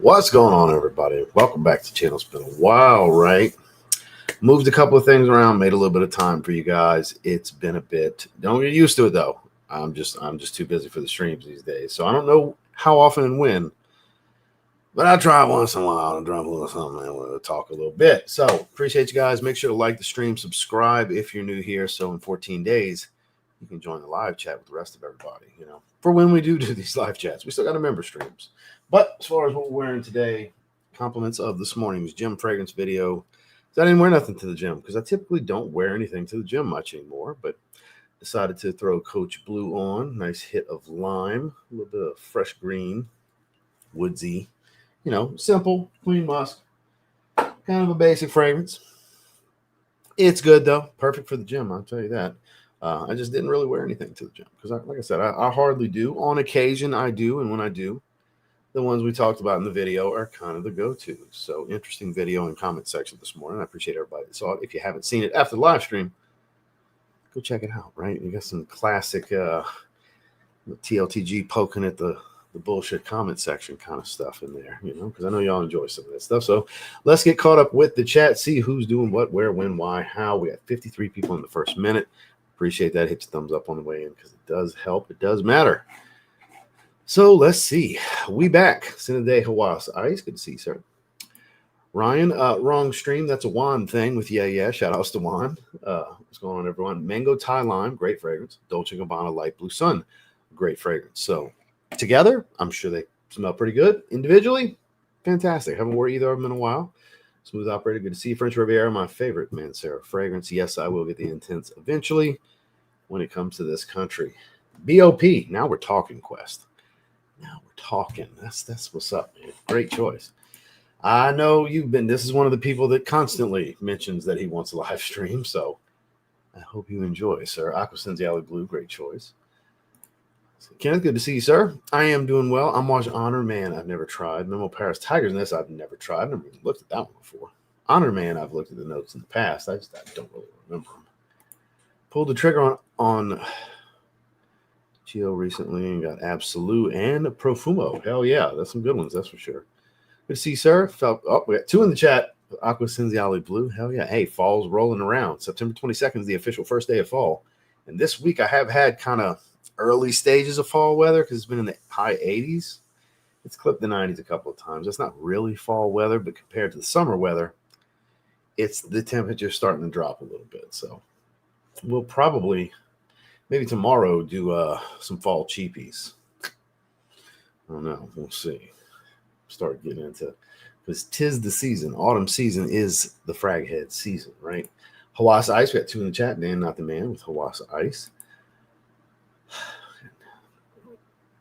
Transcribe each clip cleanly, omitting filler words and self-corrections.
What's going on, everybody? Welcome back to the channel. It's been a while, right? Moved a couple of things around, made a little bit of time for you guys. It's been a bit. Don't get used to it though. I'm just too busy for the streams these days. So I don't know how often and when, but I try once in a while to drop a little something and we'll talk a little bit. So appreciate you guys. Make sure to like the stream, subscribe if you're new here. So in 14 days, you can join the live chat with the rest of everybody, for when we do these live chats. We still got a member streams. But as far as what we're wearing today, compliments of this morning's gym fragrance video. I didn't wear nothing to the gym because I typically don't wear anything to the gym much anymore, but decided to throw Coach Blue on. Nice hit of lime, a little bit of fresh green, woodsy, simple, clean musk, kind of a basic fragrance. It's good though. Perfect for the gym, I'll tell you that. I just didn't really wear anything to the gym because, like I said, I hardly do. On occasion, I do, and when I do, the ones we talked about in the video are kind of the go-to. So interesting video and comment section this morning. I appreciate everybody that saw it. If you haven't seen it after the live stream, go check it out, right? You got some classic TLTG poking at the bullshit comment section kind of stuff in there, because I know y'all enjoy some of that stuff. So let's get caught up with the chat, see who's doing what, where, when, why, how. We got 53 people in the first minute. Appreciate that. Hit your thumbs up on the way in because it does help. It does matter. So let's see. We back. Sinade Hawas Ice. Good to see you, sir. Ryan, wrong stream. That's a Juan thing with yeah. Shout outs to Juan. What's going on, everyone? Mango Thai Lime, great fragrance. Dolce & Gabbana Light Blue Sun, great fragrance. So together, I'm sure they smell pretty good. Individually, fantastic. Haven't worn either of them in a while. Smooth operator. Good to see you. French Riviera, my favorite Mancera fragrance. Yes, I will get the Intense eventually when it comes to this country. BOP. Now we're talking, Quest. Now we're talking. That's what's up, man. Great choice. I know you've been. This is one of the people that constantly mentions that he wants a live stream. So I hope you enjoy, sir. Aquasenziale Blue, great choice. Kenneth, good to see you, sir. I am doing well. I'm watching Honor Man. I've never tried. Memo Paris Tigers Nest. I've never tried. I've never even looked at that one before. Honor Man. I've looked at the notes in the past. I don't really remember them. Pulled the trigger on Geo recently and got Absolute and Profumo. Hell yeah, that's some good ones, that's for sure. Good to see you, sir. We got two in the chat. Aquasenziale Blue. Hell yeah. Hey, fall's rolling around. September 22nd is the official first day of fall. And this week I have had kind of early stages of fall weather because it's been in the high 80s. It's clipped the 90s a couple of times. That's not really fall weather, but compared to the summer weather, it's the temperature starting to drop a little bit. So we'll probably maybe tomorrow do some fall cheapies. I don't know. We'll see. Start getting into, because 'tis the season. Autumn season is the frag head season, right? Hawas Ice. We got two in the chat. Dan, not the man, with Hawas Ice.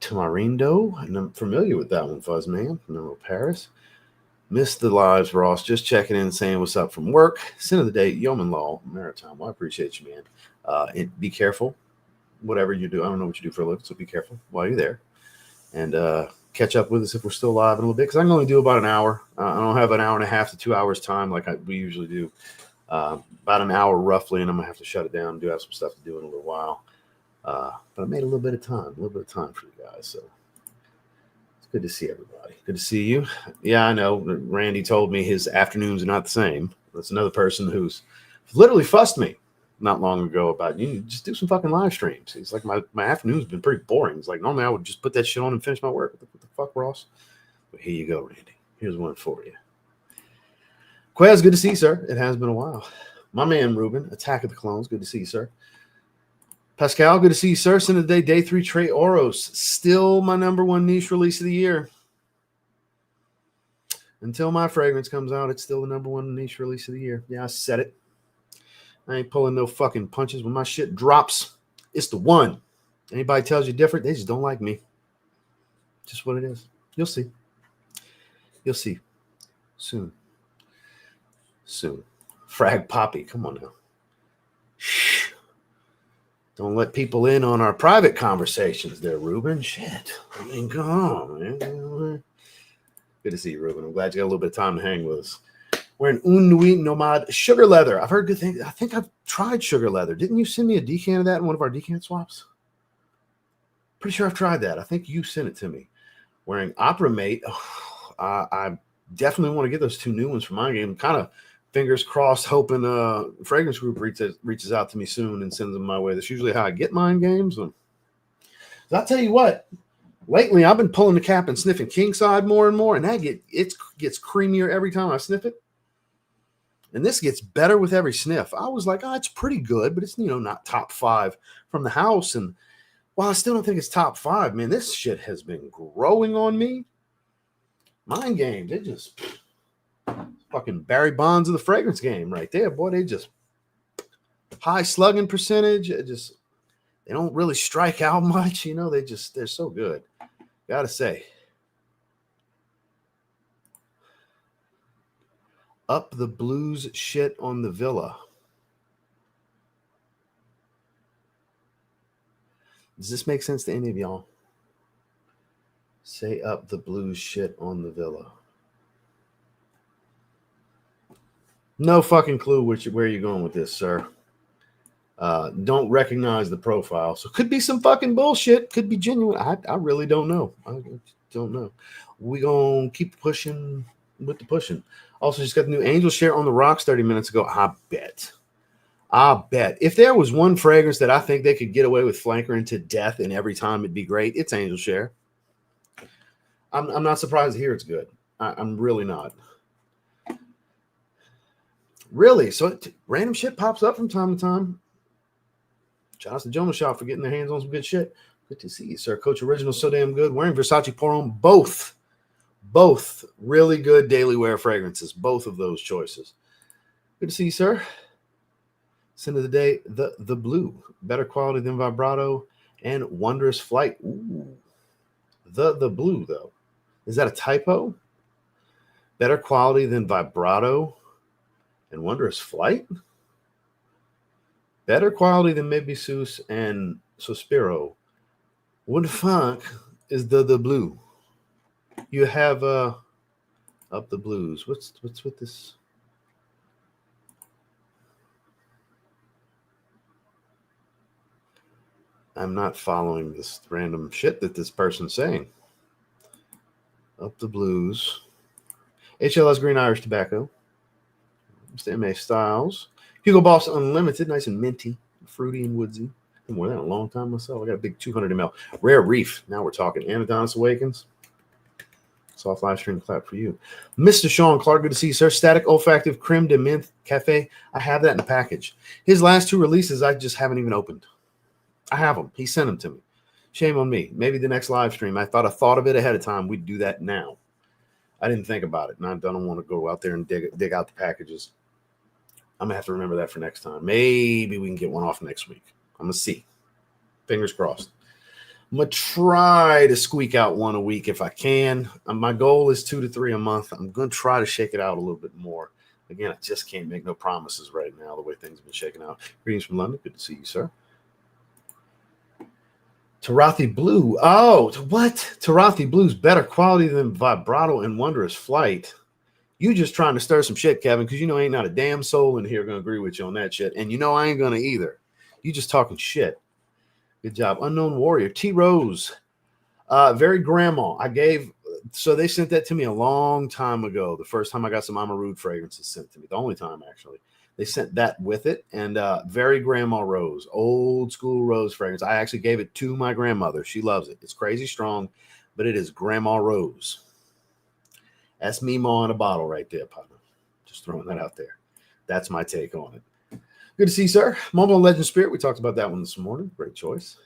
Tamarindo. I'm familiar with that one, Fuzzman. Memo Paris. Missed the lives, Ross. Just checking in, saying what's up from work. Sin of the day, Yeoman Law, Maritime. Well, I appreciate you, man. Be careful. Whatever you do, I don't know what you do for a living, so be careful while you're there. And catch up with us if we're still live in a little bit, because I can only do about an hour. I don't have an hour and a half to 2 hours time like we usually do. About an hour roughly, and I'm going to have to shut it down. I do have some stuff to do in a little while. But I made a little bit of time for you guys. So it's good to see everybody. Good to see you. Yeah, I know. Randy told me his afternoons are not the same. That's another person who's literally fussed me not long ago about, you just do some fucking live streams. He's like, my afternoon's been pretty boring. He's like, normally I would just put that shit on and finish my work. What the fuck, Ross? But here you go, Randy. Here's one for you. Quez, good to see you, sir. It has been a while. My man, Ruben, Attack of the Clones. Good to see you, sir. Pascal, good to see you, sir. Sin of the day, day 3, Trey Oros. Still my number one niche release of the year. Until my fragrance comes out, it's still the number one niche release of the year. Yeah, I said it. I ain't pulling no fucking punches. When my shit drops, it's the one. Anybody tells you different, they just don't like me. Just what it is. You'll see. You'll see. Soon. Frag Poppy. Come on now. Shh. Don't let people in on our private conversations there, Ruben. Shit. I mean, come on, man. Good to see you, Ruben. I'm glad you got a little bit of time to hang with us. Wearing Un Nuit Nomad sugar leather. I've heard good things. I think I've tried sugar leather. Didn't you send me a decant of that in one of our decant swaps? Pretty sure I've tried that. I think you sent it to me. Wearing Opera Mate. Oh, I definitely want to get those 2 new ones for my game. Kind of fingers crossed, hoping Fragrance Group reaches out to me soon and sends them my way. That's usually how I get mine games. And I'll tell you what, lately I've been pulling the cap and sniffing Kingside more and more, and it gets creamier every time I sniff it. And this gets better with every sniff. I was like, it's pretty good, but it's, not top 5 from the house. And while I still don't think it's top 5, man, this shit has been growing on me. Mind games, they just fucking Barry Bonds of the fragrance game right there, boy. They just high slugging percentage. They don't really strike out much, they're so good. Gotta say. Up the blues shit on the villa. Does this make sense to any of y'all? Say up the blues shit on the villa. No fucking clue where you're going with this, sir. Don't recognize the profile. So could be some fucking bullshit. Could be genuine. I really don't know. I don't know. We gonna keep pushing with the pushing. Also, just got the new Angel Share on the rocks 30 minutes ago. I bet. If there was one fragrance that I think they could get away with flankering to death and every time it'd be great, it's Angel Share. I'm not surprised to hear it's good. I'm really not. Really? So random shit pops up from time to time. Shout out to Jonah Shop for getting their hands on some good shit. Good to see you, sir. Coach Original, so damn good. Wearing Versace Pour Homme, both really good daily wear fragrances. Both of those choices. Good to see you, sir. Scent of the day, the blue. Better quality than Vibrato and Wondrous Flight. Ooh. The blue, though. Is that a typo? Better quality than Vibrato and Wondrous Flight? Better quality than Maybe Seuss and Sospiro. What the fuck is the blue? You have Up the Blues. What's with this? I'm not following this random shit that this person's saying. Up the Blues. HLS Green Irish Tobacco. Mr. M.A. Styles. Hugo Boss Unlimited. Nice and minty. Fruity and woodsy. Been more than a long time myself. I got a big 200 ml. Rare Reef. Now we're talking. Anadonis Awakens. Soft live stream clap for you. Mr. Sean Clark, good to see you, sir. Static Olfactive Creme de Menthe Cafe. I have that in the package. His last 2 releases I just haven't even opened. I have them. He sent them to me. Shame on me. Maybe the next live stream. I thought of it ahead of time. We'd do that now. I didn't think about it. And I don't want to go out there and dig out the packages. I'm going to have to remember that for next time. Maybe we can get one off next week. I'm going to see. Fingers crossed. I'm going to try to squeak out one a week if I can. My goal is 2 to 3 a month. I'm going to try to shake it out a little bit more. Again, I just can't make no promises right now the way things have been shaking out. Greetings from London. Good to see you, sir. Tarathi Blue. Oh, what? Tarathi Blue's better quality than Vibrato and Wondrous Flight. You just trying to stir some shit, Kevin, because ain't not a damn soul in here going to agree with you on that shit. And I ain't going to either. You just talking shit. Good job. Unknown Warrior. T-Rose. Very grandma. So they sent that to me a long time ago. The first time I got some Amarud fragrances sent to me. The only time, actually. They sent that with it. And very grandma rose. Old school rose fragrance. I actually gave it to my grandmother. She loves it. It's crazy strong, but it is grandma rose. That's Meemaw in a bottle right there, partner. Just throwing that out there. That's my take on it. Good to see you, sir. Mobile Legend Spirit. We talked about that one this morning. Great choice.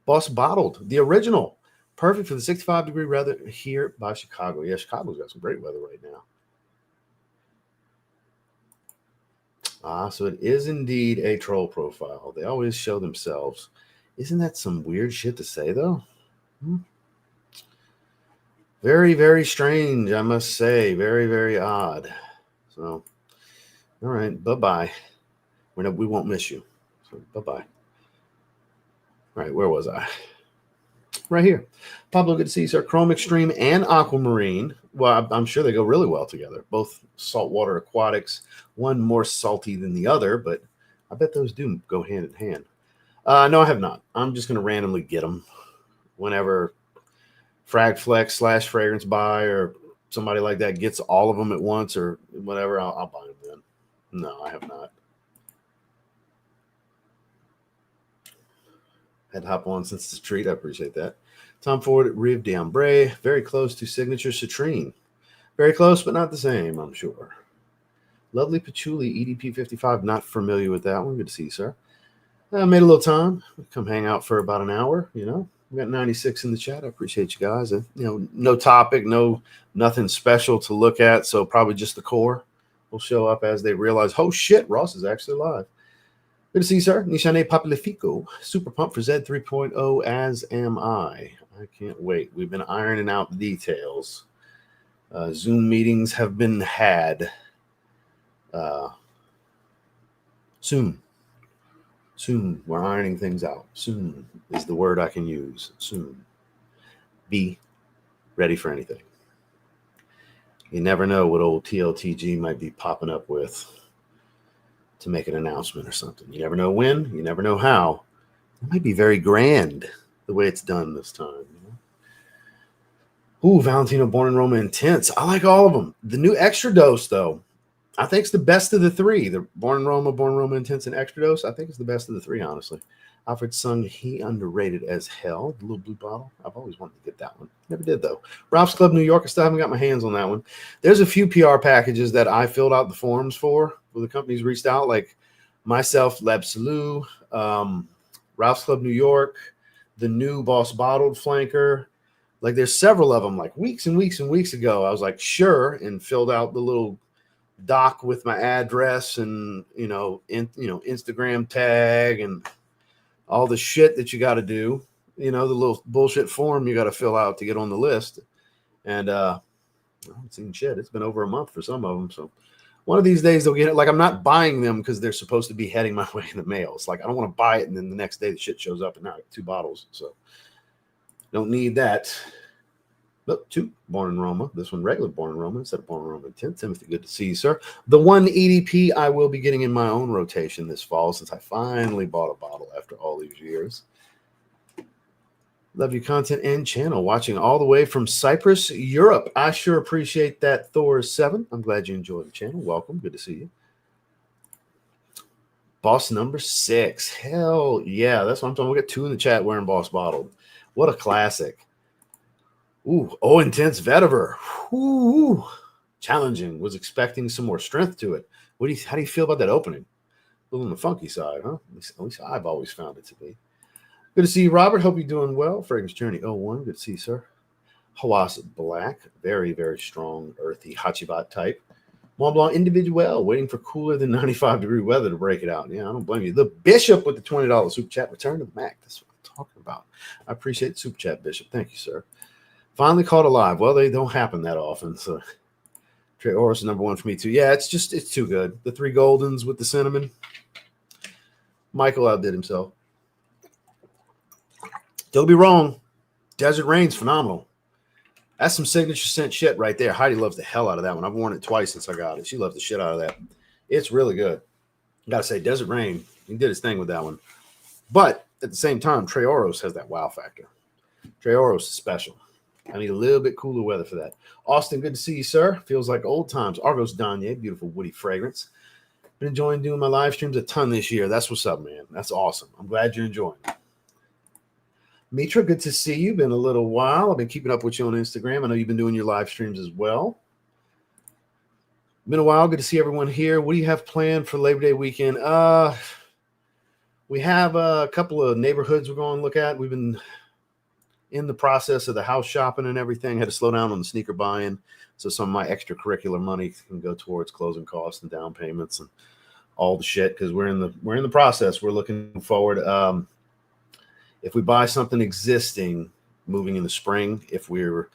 Boss Bottled. The original. Perfect for the 65-degree weather here by Chicago. Yeah, Chicago's got some great weather right now. So it is indeed a troll profile. They always show themselves. Isn't that some weird shit to say, though? Very, very strange, I must say. Very, very odd. So, all right, bye-bye. We won't miss you. So, bye-bye. All right, where was I? Right here. Pablo, good to see you, sir. Chrome Extreme and Aquamarine. Well, I'm sure they go really well together. Both saltwater aquatics. One more salty than the other, but I bet those do go hand in hand. No, I have not. I'm just going to randomly get them whenever Frag Flex / Fragrance Buy or somebody like that gets all of them at once or whatever, I'll buy them then. No, I have not. Had to hop on since it's a treat. I appreciate that. Tom Ford, Rive d'Ambre, very close to signature citrine. Very close, but not the same, I'm sure. Lovely Patchouli, EDP 55. Not familiar with that one. Good to see you, sir. Made a little time. Come hang out for about an hour, We got 96 in the chat. I appreciate you guys. And, no topic, nothing special to look at. So probably just the core will show up as they realize, oh shit, Ross is actually live. Good to see you, sir. Nishane Papalifico. Super pumped for Zed 3.0, as am I. I can't wait. We've been ironing out the details. Zoom meetings have been had. Soon. We're ironing things out. Soon is the word I can use. Soon. Be ready for anything. You never know what old TLTG might be popping up with to make an announcement or something. You never know when. You never know how. It might be very grand the way it's done this time. Ooh, Valentino Born in Roma Intense. I like all of them. The new Extra Dose, though, I think it's the best of the three. The Born in Roma Intense, and Extra Dose. I think it's the best of the three, honestly. Alfred Sung, he underrated as hell. The little blue bottle. I've always wanted to get that one. Never did, though. Ralph's Club New York. I still haven't got my hands on that one. There's a few PR packages that I filled out the forms for, where the companies reached out, like myself, L'Absolu, Ralph's Club New York, the new Boss Bottled Flanker. Like, there's several of them, like weeks and weeks and weeks ago. I was like, sure, and filled out the little doc with my address and, Instagram tag and all the shit that you got to do, the little bullshit form you got to fill out to get on the list. And I haven't seen shit. It's been over a month for some of them. So one of these days they'll get it. Like, I'm not buying them because they're supposed to be heading my way in the mail. It's like, I don't want to buy it and then the next day the shit shows up and now I have 2 bottles. So don't need that. Look, 2 Born in Roma. This one regular Born in Roma instead of Born in Roma 10. Timothy, good to see you, sir. The 1 EDP I will be getting in my own rotation this fall since I finally bought a bottle after all these years. Love your content and channel. Watching all the way from Cyprus, Europe. I sure appreciate that, Thor7. I'm glad you enjoyed the channel. Welcome. Good to see you. Boss number 6. Hell yeah. That's what I'm talking about. We got 2 in the chat wearing Boss Bottled. What a classic. Ooh, Intense Vetiver. Ooh, challenging. Was expecting some more strength to it. How do you feel about that opening? A little on the funky side, huh? At least I've always found it to be. Good to see you, Robert. Hope you're doing well. Fragrance Journey 01. Good to see you, sir. Hawas Black. Very, very strong, earthy Hachibat type. Mont Blanc Individuel. Waiting for cooler than 95-degree weather to break it out. Yeah, I don't blame you. The Bishop with the $20 super chat. Return to the Mac. That's what I'm talking about. I appreciate the super chat, Bishop. Thank you, sir. Finally caught alive. Well, they don't happen that often. So Trey Oris is number 1 for me, too. Yeah, it's too good. The 3 Goldens with the cinnamon. Michael outdid himself. Don't be wrong. Desert Rain's phenomenal. That's some signature scent shit right there. Heidi loves the hell out of that one. I've worn it twice since I got it. She loves the shit out of that. It's really good. Got to say, Desert Rain, he did his thing with that one. But at the same time, Trey Oros has that wow factor. Trey Oros is special. I need a little bit cooler weather for that. Austin, good to see you, sir. Feels like old times. Argos Danye, beautiful woody fragrance. Been enjoying doing my live streams a ton this year. That's what's up, man. That's awesome. I'm glad you're enjoying it. Mitra, good to see you. Been a little while. I've been keeping up with you on Instagram. I know you've been doing your live streams as well. Been a while. Good to see everyone here. What do you have planned for Labor Day weekend? We have a couple of neighborhoods we're going to look at. We've been in the process of the house shopping and everything. Had to slow down on the sneaker buying, so some of my extracurricular money can go towards closing costs and down payments and all the shit, because we're in the process. We're looking forward. If we buy something existing moving in the spring, if we're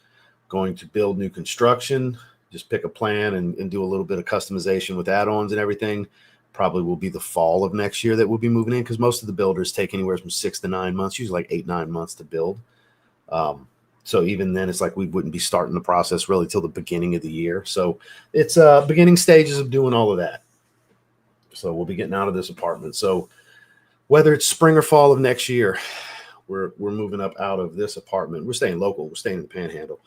going to build new construction, just pick a plan and do a little bit of customization with add-ons and everything, probably will be the fall of next year that we'll be moving in, because most of the builders take anywhere from 6 to 9 months, usually like 8-9 months to build. So even then, it's like we wouldn't be starting the process really till the beginning of the year. So it's beginning stages of doing all of that. So we'll be getting out of this apartment. So whether it's spring or fall of next year, we're moving up out of this apartment. We're staying local. We're staying in the Panhandle.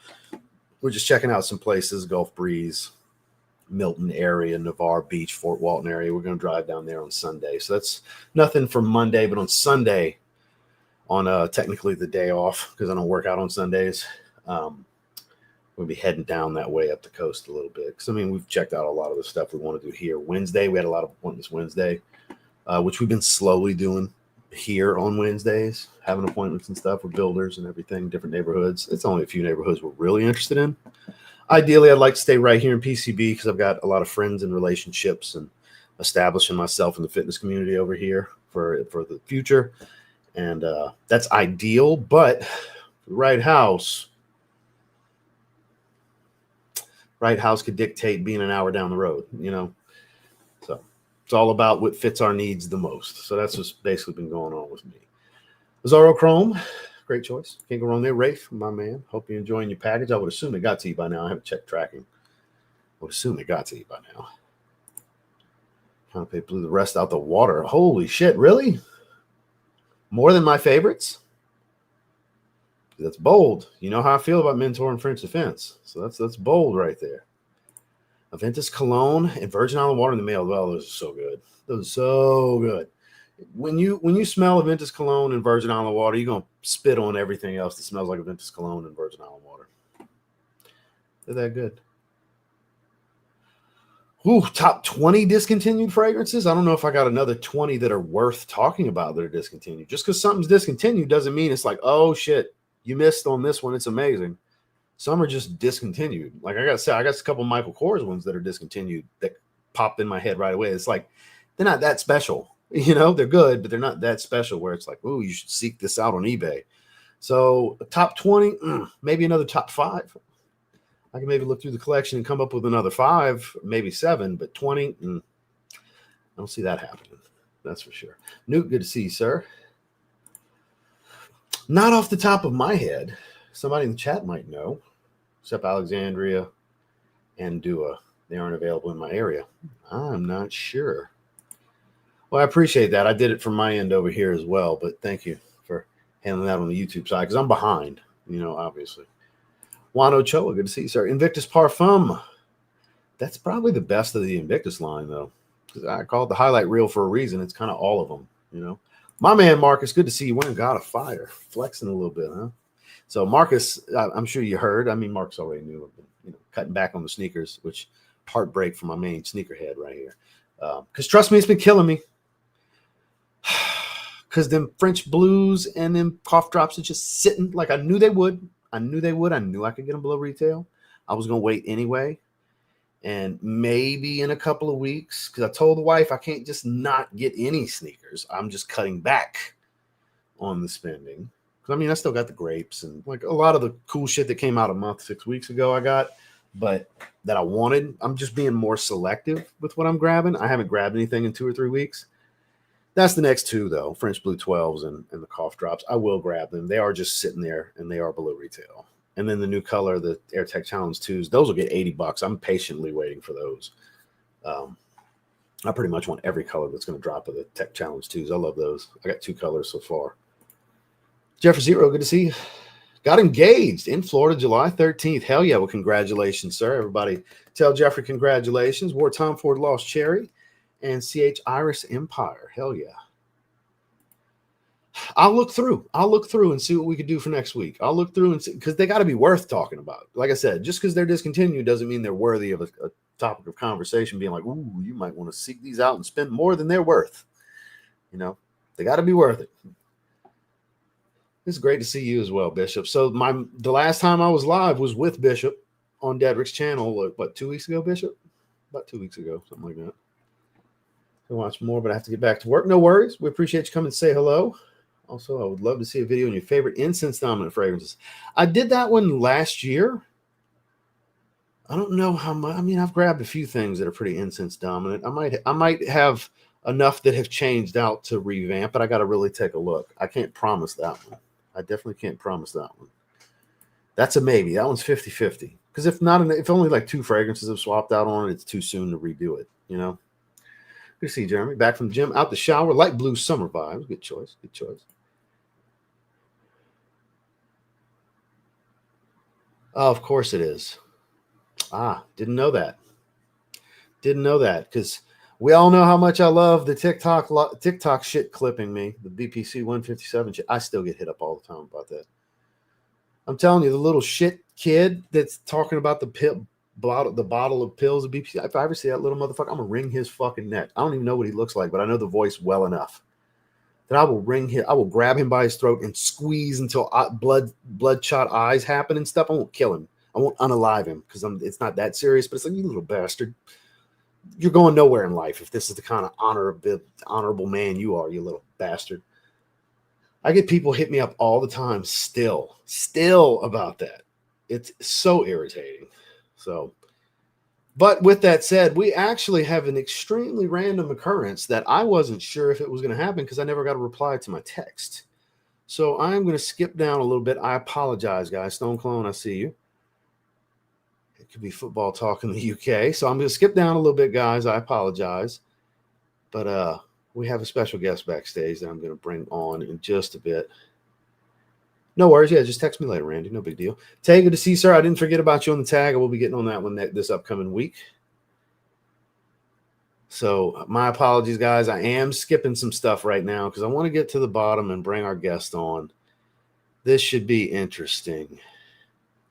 we're just checking out some places, Gulf Breeze, Milton area, Navarre Beach, Fort Walton area. We're going to drive down there on Sunday. So that's nothing for Monday, but on Sunday, on technically the day off, because I don't work out on Sundays, we'll be heading down that way up the coast a little bit. Because, I mean, we've checked out a lot of the stuff we want to do here. Wednesday, we had a lot of appointments Wednesday, which we've been slowly doing here on Wednesdays, having appointments and stuff with builders and everything, different neighborhoods. It's only a few neighborhoods we're really interested in. Ideally, I'd like to stay right here in PCB because I've got a lot of friends and relationships and establishing myself in the fitness community over here for the future. And that's ideal, but the right house could dictate being an hour down the road, you know? So it's all about what fits our needs the most. So that's what's basically been going on with me. Zaharoff Chrome, great choice. Can't go wrong there. Rafe, my man. Hope you're enjoying your package. I would assume it got to you by now. I haven't checked tracking. I would assume it got to you by now. Canopy blew the rest out the water. Holy shit, really? More than my favorites? That's bold. You know how I feel about Mentor and French Defense. So that's bold right there. Aventus Cologne and Virgin Island Water in the mail. Well, those are so good. Those are so good. When you smell Aventus Cologne and Virgin Island Water, you're going to spit on everything else that smells like Aventus Cologne and Virgin Island Water. They're that good. Ooh, top 20 discontinued fragrances. I don't know if I got another 20 that are worth talking about that are discontinued. Just because something's discontinued doesn't mean it's like, oh, shit, you missed on this one. It's amazing. Some are just discontinued. Like I got to say, I got a couple Michael Kors ones that are discontinued that popped in my head right away. It's like, they're not that special. You know, they're good, but they're not that special where it's like, ooh, you should seek this out on eBay. So top 20, maybe another top 5. I can maybe look through the collection and come up with another 5, maybe 7, but 20, I don't see that happening. That's for sure. Newt, good to see you, sir. Not off the top of my head. Somebody in the chat might know, except Alexandria and Dua. They aren't available in my area. I'm not sure. Well, I appreciate that. I did it from my end over here as well, but thank you for handling that on the YouTube side because I'm behind, you know, obviously. Juan Ochoa, good to see you, sir. Invictus Parfum. That's probably the best of the Invictus line, though. I call it the highlight reel for a reason. It's kind of all of them, you know. My man, Marcus, good to see you wearing God of Fire. Flexing a little bit, huh? So, Marcus, I'm sure you heard. I mean, Marcus already knew. I've been, you know, cutting back on the sneakers, which heartbreak for my main sneakerhead right here. Because trust me, it's been killing me. Because them French blues and them cough drops are just sitting like I knew they would. I knew they would. I knew I could get them below retail. I was going to wait anyway. And maybe in a couple of weeks, because I told the wife I can't just not get any sneakers. I'm just cutting back on the spending. Because, I mean, I still got the grapes and like a lot of the cool shit that came out a month, 6 weeks ago I got. But that I wanted. I'm just being more selective with what I'm grabbing. I haven't grabbed anything in 2 or 3 weeks. That's the next 2, though, French Blue 12s and the cough drops. I will grab them. They are just sitting there, and they are below retail. And then the new color, the AirTech Challenge 2s, those will get $80. I'm patiently waiting for those. I pretty much want every color that's going to drop of the Tech Challenge 2s. I love those. I got 2 colors so far. Jeffrey Zero, good to see you. Got engaged in Florida July 13th. Hell yeah. Well, congratulations, sir. Everybody tell Jeffrey congratulations. Wore Tom Ford Lost Cherry. And CH Iris Empire. Hell yeah. I'll look through and see what we could do for next week. I'll look through and see, because they got to be worth talking about. Like I said, just because they're discontinued doesn't mean they're worthy of a topic of conversation being like, ooh, you might want to seek these out and spend more than they're worth. You know, they got to be worth it. It's great to see you as well, Bishop. So the last time I was live was with Bishop on Dedrick's channel, what, 2 weeks ago, Bishop? About 2 weeks ago, something like that. Watch more, but I have to get back to work. No worries. We appreciate you coming to say hello. Also, I would love to see a video on your favorite incense dominant fragrances. I did that one last year. I don't know how much. I mean, I've grabbed a few things that are pretty incense dominant. I might have enough that have changed out to revamp, but I got to really take a look. I can't promise that one. I definitely can't promise that one. That's a maybe. That one's 50-50. Because if only like 2 fragrances have swapped out on it, it's too soon to redo it, you know? Good to see you, Jeremy. Back from the gym, out the shower, light blue summer vibes. Good choice. Good choice. Oh, of course it is. Ah, didn't know that. Didn't know that because we all know how much I love the TikTok shit clipping me, the BPC 157 shit. I still get hit up all the time about that. I'm telling you, the little shit kid that's talking about the bottle of pills of BPC. If I ever see that little motherfucker, I'm gonna wring his fucking neck. I don't even know what he looks like, but I know the voice well enough that I will grab him by his throat and squeeze until bloodshot eyes happen and stuff. I won't kill him. I won't unalive him because it's not that serious. But it's like, you little bastard, you're going nowhere in life if this is the kind of honorable man you are, you little bastard. I get people hit me up all the time still about that. It's so irritating. So, but with that said, we actually have an extremely random occurrence that I wasn't sure if it was going to happen because I never got a reply to my text. So I'm going to skip down a little bit. I apologize, guys. Stone Clone, I see you. It could be football talk in the UK. So I'm going to skip down a little bit, guys. I apologize. But we have a special guest backstage that I'm going to bring on in just a bit. No worries. Yeah, just text me later, Randy. No big deal. Tay, good to see you, sir. I didn't forget about you on the tag. I will be getting on that one this upcoming week. So my apologies, guys. I am skipping some stuff right now because I want to get to the bottom and bring our guest on. This should be interesting.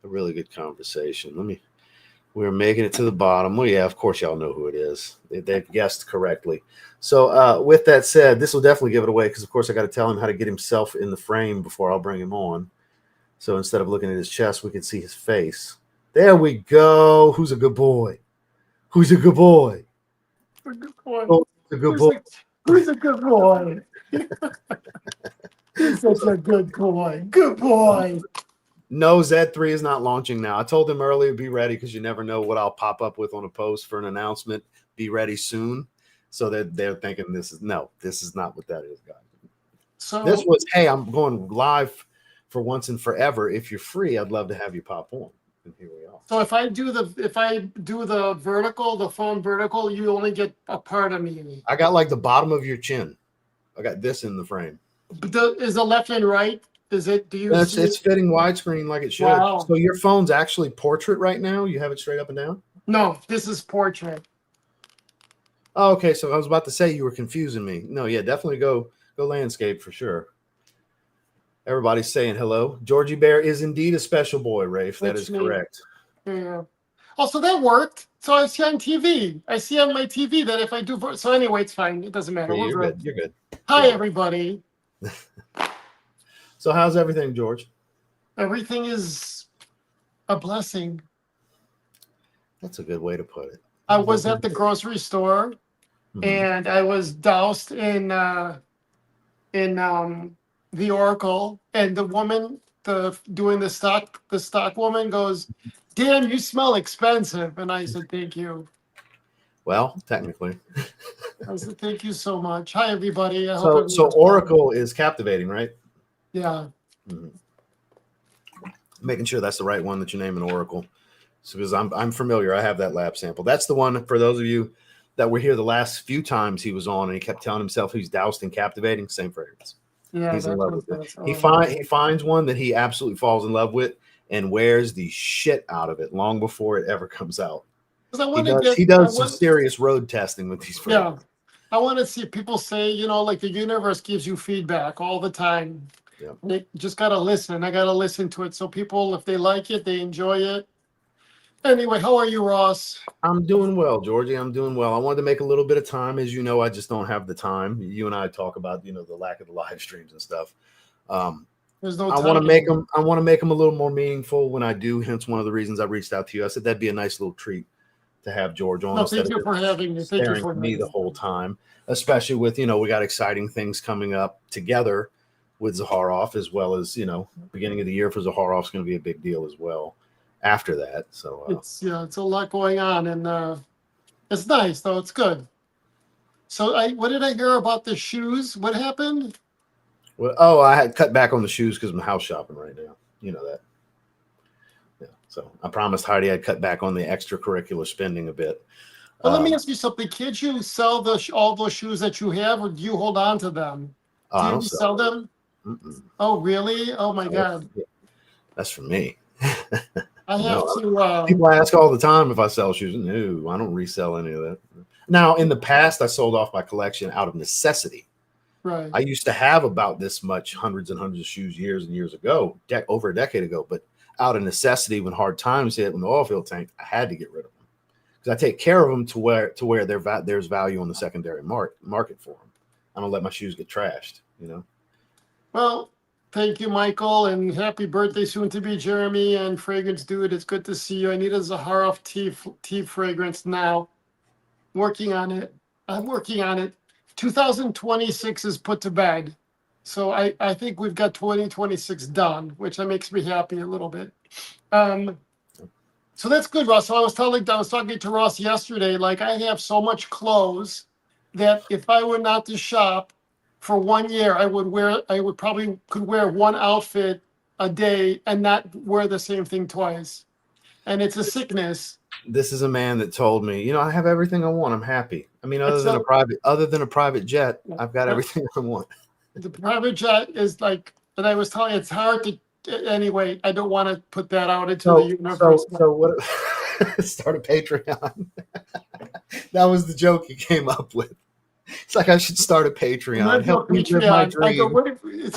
A really good conversation. We're making it to the bottom. Well, yeah, of course y'all know who it is. They've guessed correctly. So with that said, this will definitely give it away because, of course, I got to tell him how to get himself in the frame before I'll bring him on. So instead of looking at his chest, we can see his face. There we go. Who's a good boy? Who's a good boy? A good boy. Oh, a good boy. Who's a good boy? He's such a good boy. Good boy. No, Z3 is not launching now. I told him earlier, be ready because you never know what I'll pop up with on a post for an announcement. Be ready soon. So they're thinking this is not what that is, guys. So this was, hey, I'm going live for once and forever. If you're free, I'd love to have you pop on. And here we are. So if I do the vertical, the phone vertical, you only get a part of me. I got like the bottom of your chin. I got this in the frame. Is the left and right? Is it? Do you? It's fitting widescreen like it should. Wow. So your phone's actually portrait right now. You have it straight up and down. No, this is portrait. Oh, okay. So I was about to say you were confusing me. No, yeah, definitely go landscape for sure. Everybody's saying hello. Georgie Bear is indeed a special boy, Rafe. That is correct. Yeah. Also, that worked. So I see on TV. I see on my TV that if I do so anyway, it's fine. It doesn't matter. Yeah, you're good. You're good. Hi, everybody. So how's everything, George? Everything is a blessing. That's a good way to put it. I was at the grocery store, and I was doused in the Oracle, and the woman, doing the stock woman goes, "Damn, you smell expensive." And I said, "Thank you." Well, technically. I said, "Thank you so much." Hi, everybody. So Oracle is captivating, right? Yeah. Making sure that's the right one that you're naming Oracle. So, because I'm familiar, I have that lab sample. That's the one for those of you that were here the last few times he was on, and he kept telling himself he's doused and captivating. Same fragrance. Yeah, he's in love with it. He finds one that he absolutely falls in love with and wears the shit out of it long before it ever comes out. He does some serious road testing with these fragrances. Yeah, I want to see people say, like the universe gives you feedback all the time. Yeah. They just got to listen. I got to listen to it. So people, if they like it, they enjoy it. Anyway, how are you, Ross? I'm doing well, Georgie. I'm doing well. I wanted to make a little bit of time. As you know, I just don't have the time. You and I talk about, the lack of the live streams and stuff. There's no time. I want to make them a little more meaningful when I do. Hence one of the reasons I reached out to you. I said that'd be a nice little treat to have George on. No, thank you for having me. Thank you for me the whole time, especially with, we got exciting things coming up together with Zaharoff, as well as, beginning of the year for Zaharoff is going to be a big deal as well after that. So it's a lot going on, and it's nice though. It's good. So what did I hear about the shoes? What happened? Well, I had cut back on the shoes because I'm house shopping right now. You know that. Yeah. So I promised Heidi I'd cut back on the extracurricular spending a bit. Well, let me ask you something. Can't you sell all those shoes that you have, or do you hold on to them? Do you sell them? Mm-mm. Oh, really? Oh my God. That's for me. I have No, to. people ask all the time if I sell shoes. No, I don't resell any of that. Now, in the past, I sold off my collection out of necessity. Right. I used to have about this much, hundreds and hundreds of shoes years and years ago, over a decade ago. But out of necessity, when hard times hit, when the oil field tanked, I had to get rid of them because I take care of them to where there's value on the secondary market for them. I don't let my shoes get trashed. Well, thank you, Michael, and happy birthday soon to be Jeremy and Fragrance Dude. It's good to see you. I need a Zaharoff tea fragrance now. Working on it. I'm working on it. 2026 is put to bed. So I think we've got 2026 done, which makes me happy a little bit. So that's good, Ross. So I was talking to Ross yesterday, like I have so much clothes that if I were not to shop for 1 year, I would probably could wear one outfit a day and not wear the same thing twice. And it's a sickness. This is a man that told me, I have everything I want. I'm happy. I mean, other than a private jet, I've got everything I want. The private jet is like, and I was telling you, it's hard to. Anyway, I don't want to put that out into the universe. So what? Start a Patreon. That was the joke he came up with. It's like I should start a Patreon. Help me with my dream. I go,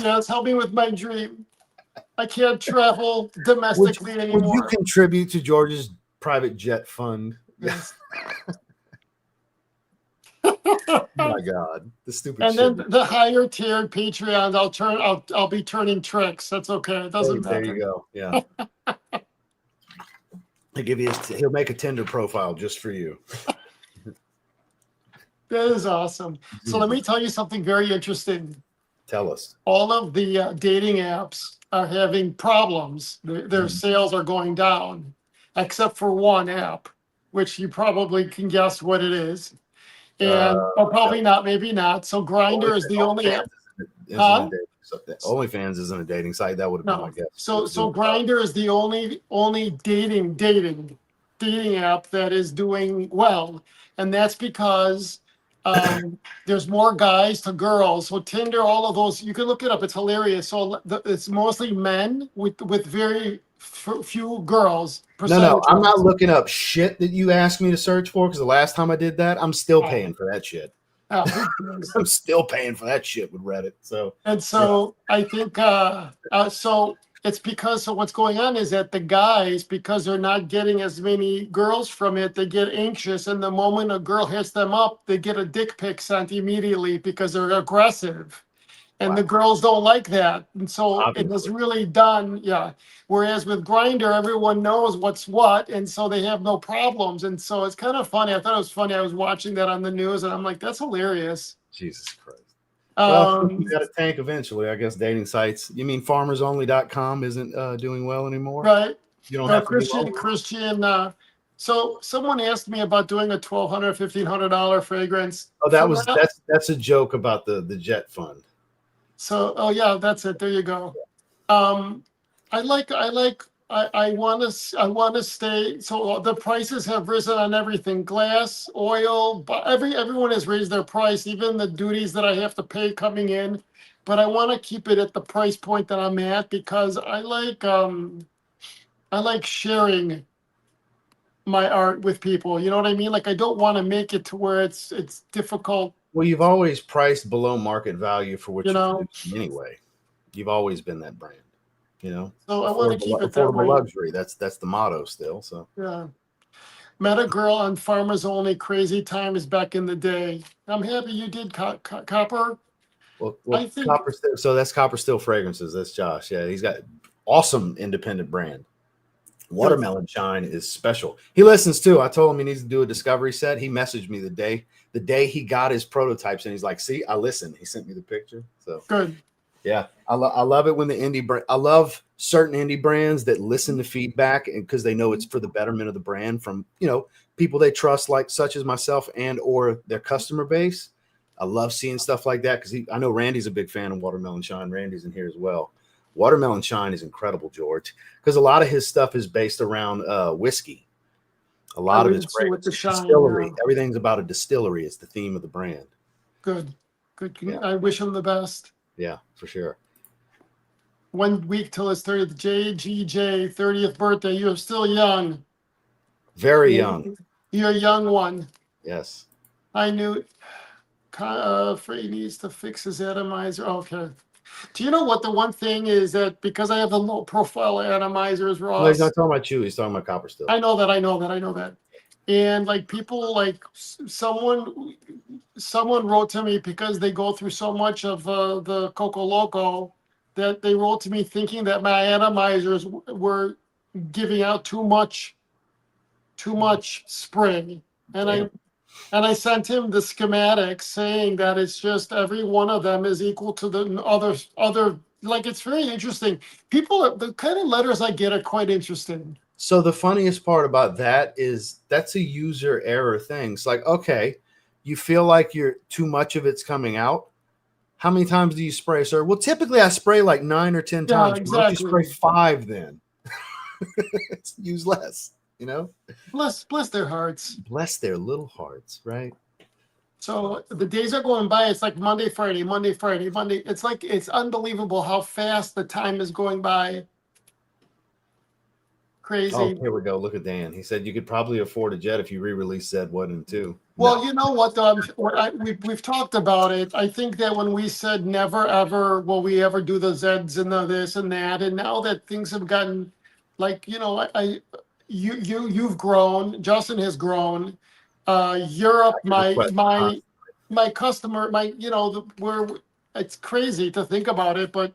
yes, help me with my dream. I can't travel domestically anymore. Would you contribute to George's private jet fund? Yes. Oh my God, the stupid. And then the higher tiered Patreons, I'll be turning tricks. That's okay. It doesn't matter. There you go. Yeah. He'll make a Tinder profile just for you. That is awesome. So let me tell you something very interesting. Tell us. All of the dating apps are having problems. Their sales are going down, except for one app, which you probably can guess what it is. And probably not, maybe not. So Grindr is the only app. OnlyFans isn't a dating site. That would have been my guess. So Grindr is the only dating app that is doing well, and that's because there's more guys to girls. So Tinder, all of those, you can look it up. It's hilarious. So it's mostly men with very few girls. No, I'm not looking up shit that you asked me to search for because the last time I did that, I'm still paying for that shit. I'm still paying for that shit with Reddit. I think so it's because what's going on is that the guys, because they're not getting as many girls from it, they get anxious, and the moment a girl hits them up, they get a dick pic sent immediately because they're aggressive. And the girls don't like that. And so Obviously. It was really done. Yeah. Whereas with Grindr, everyone knows what's what. And so they have no problems. And so it's kind of funny. I thought it was funny. I was watching that on the news and I'm like, that's hilarious. Jesus Christ. Well, you got to tank eventually, I guess, dating sites. You mean farmersonly.com isn't doing well anymore? Right. You don't have Christian. So someone asked me about doing a $1,200, $1,500 fragrance. Oh, that's a joke about the jet fund. So, yeah, that's it. There you go. I want to stay. So the prices have risen on everything, glass, oil, but everyone has raised their price, even the duties that I have to pay coming in. But I want to keep it at the price point that I'm at because I like sharing my art with people. You know what I mean? Like I don't want to make it to where it's difficult. Well, you've always priced below market value for what you produce anyway. You've always been that brand, So I want to keep it that way. Affordable luxury. That's the motto still. So yeah. Met a girl on Farmers Only. Crazy times back in the day. I'm happy you did Copper. Well, I think Copper. So that's Copper Still Fragrances. That's Josh. Yeah, he's got awesome independent brand. Watermelon Shine is special. He listens too. I told him he needs to do a discovery set. He messaged me the day he got his prototypes, and he's like, "See, I listened." He sent me the picture. So good. Yeah, I love it when the indie brand. I love certain indie brands that listen to feedback, and because they know it's for the betterment of the brand from people they trust, like such as myself and or their customer base. I love seeing stuff like that because I know Randy's a big fan of Watermelon Shine. Randy's in here as well. Watermelon Shine is incredible, George, because a lot of his stuff is based around whiskey. A lot of it's distillery. Yeah. Everything's about a distillery. It's the theme of the brand. Good. Yeah. I wish him the best. Yeah, for sure. 1 week till his 30th. JGJ, 30th birthday. You're still young. Very young. You're a young one. Yes. I knew. Frey needs to fix his atomizer. Okay. Do you know what the one thing is that because I have the low profile atomizers, Ross? No, he's not talking about you. He's talking about copper still. I know that. And like people, like someone wrote to me because they go through so much of the Coco Loco that they wrote to me thinking that my atomizers were giving out too much spray. And I sent him the schematics saying that it's just every one of them is equal to the other. Like, it's very interesting. People, the kind of letters I get are quite interesting. So the funniest part about that is that's a user error thing. It's like, okay, you feel like you're too much of it's coming out. How many times do you spray, sir? Well, typically I spray like 9 or 10 times. Exactly. Why don't you spray 5 then? Use less, you know? Bless their hearts. Bless their little hearts, right? So the days are going by. It's like Monday, Friday. It's like, it's unbelievable how fast the time is going by. Crazy. Oh, here we go. Look at Dan. He said you could probably afford a jet if you re-release Zed 1 and 2. Well, you know what, though? We've talked about it. I think that when we said never, ever will we ever do the Zeds and the this and that, and now that things have gotten, like, you know, you've grown, Justin has grown, Europe, my customer, it's crazy to think about it, but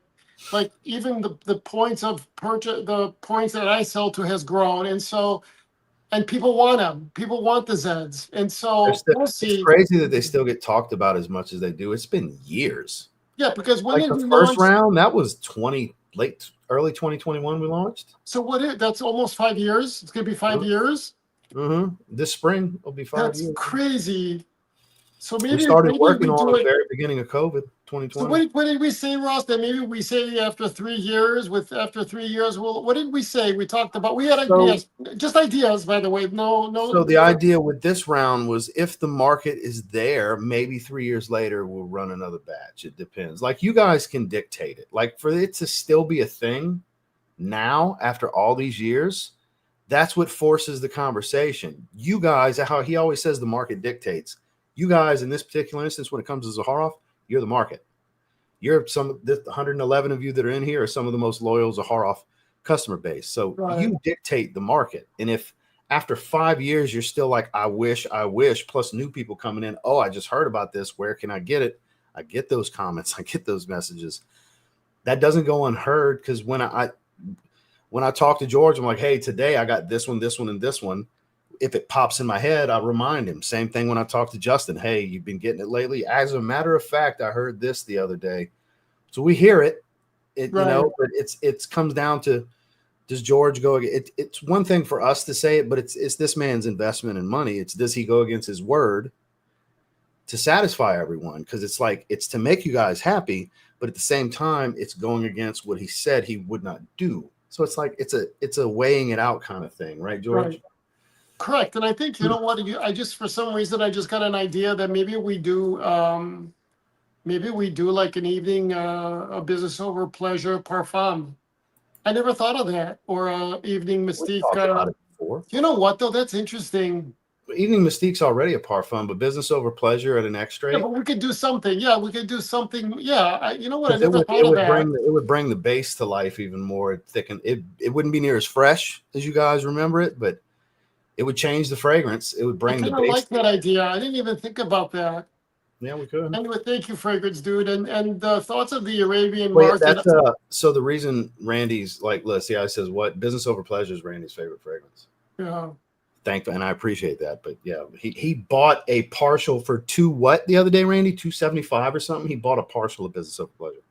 like even the points of purchase, the points that I sell to has grown, and so. And people want them. People want the Zeds. And so we'll see. It's crazy that they still get talked about as much as they do. It's been years. Yeah, because when like the first round, that was early 2021 we launched. So that's almost 5 years. It's gonna be 5 years. Mm-hmm. This spring will be 5 years. That's crazy. So maybe we started working on the very beginning of COVID 2020. So what did we say, Ross? That maybe we say after 3 years, well, what did we say? We talked about, we had ideas, just ideas, by the way. No. So the idea with this round was if the market is there, maybe 3 years later, we'll run another batch. It depends. Like you guys can dictate it. Like for it to still be a thing now, after all these years, that's what forces the conversation. You guys, how he always says the market dictates. You guys, in this particular instance, when it comes to Zaharoff, you're the market. You're some of the 111 of you that are in here are some of the most loyal Zaharoff customer base. So you dictate the market. And if after 5 years, you're still like, I wish, plus new people coming in, oh, I just heard about this. Where can I get it? I get those comments. I get those messages. That doesn't go unheard because when I talk to George, I'm like, hey, today I got this one, and this one. If it pops in my head, I remind him. Same thing when I talk to Justin. Hey, you've been getting it lately. As a matter of fact, I heard this the other day. So we hear it, you know, but it's comes down to, does George go? It's one thing for us to say it, but it's this man's investment in money. Does he go against his word to satisfy everyone? Because it's like, it's to make you guys happy, but at the same time, it's going against what he said he would not do. So it's like, it's a weighing it out kind of thing, right, George? Right. Correct. And I think, you know what, for some reason, I just got an idea that maybe we do like an evening, a business over pleasure parfum. I never thought of that. Or evening mystique. About it before. You know what, though? That's interesting. Evening mystique's already a parfum, but business over pleasure at an extra. Yeah, but we could do something. Yeah, we could do something. Yeah, you know what? I never thought of that. It would bring the base to life even more. It wouldn't be near as fresh as you guys remember it, but it would change the fragrance. It would bring the base. I like that idea. I didn't even think about that. Yeah, we could. Anyway, thank you, fragrance dude. And the thoughts of the Arabian market. That's so the reason Randy's like, let's see, I says what business over pleasure is Randy's favorite fragrance. Yeah. Thankful, and I appreciate that. But yeah, he bought a partial for what the other day, Randy? $275 or something. He bought a partial of business over pleasure.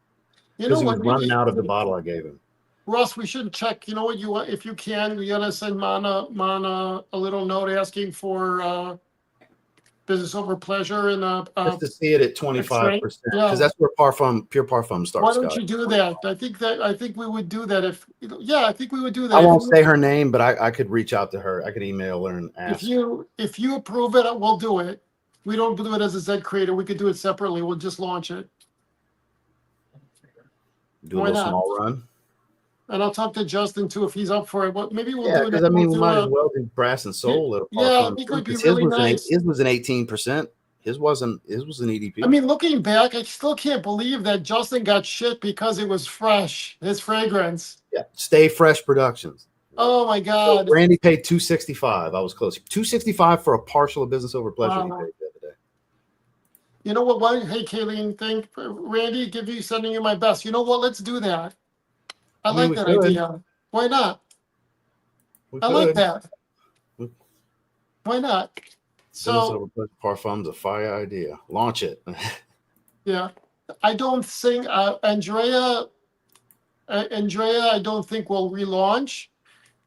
You know what? He was running out of the bottle I gave him. Ross, we should check. You know what you want? If you can, you gotta send Mana a little note asking for business over pleasure and just to see it at 25%, because that's where pure parfum starts. Why don't you do that? I think we would do that I think we would do that. I won't say her name, but I could reach out to her. I could email her and ask. If you approve it, we'll do it. We don't do it as a Zed creator. We could do it separately. We'll just launch it. Do a little small run. And I'll talk to Justin too if he's up for it. But maybe we'll Yeah, do because it. I We'll mean, we do might as a well do brass and soul at a yeah. I parfum think it too, would be because really nice. his was an 18%. His wasn't. His was an EDP. I mean, looking back, I still can't believe that Justin got shit because it was fresh. His fragrance. Yeah, Stay Fresh Productions. Oh my So God. Randy paid 265. I was close. 265 for a partial of business over pleasure. He Wow. paid the other day. You know what? Why? Hey, Kayleen, thank Randy. Sending you my best. You know what? Let's do that. I I mean, like we that could. idea. Why not? We I like could. that. We- Why not? Business So over pleasure parfum's a fire idea. Launch it. yeah, I don't think Andrea, I don't think will relaunch.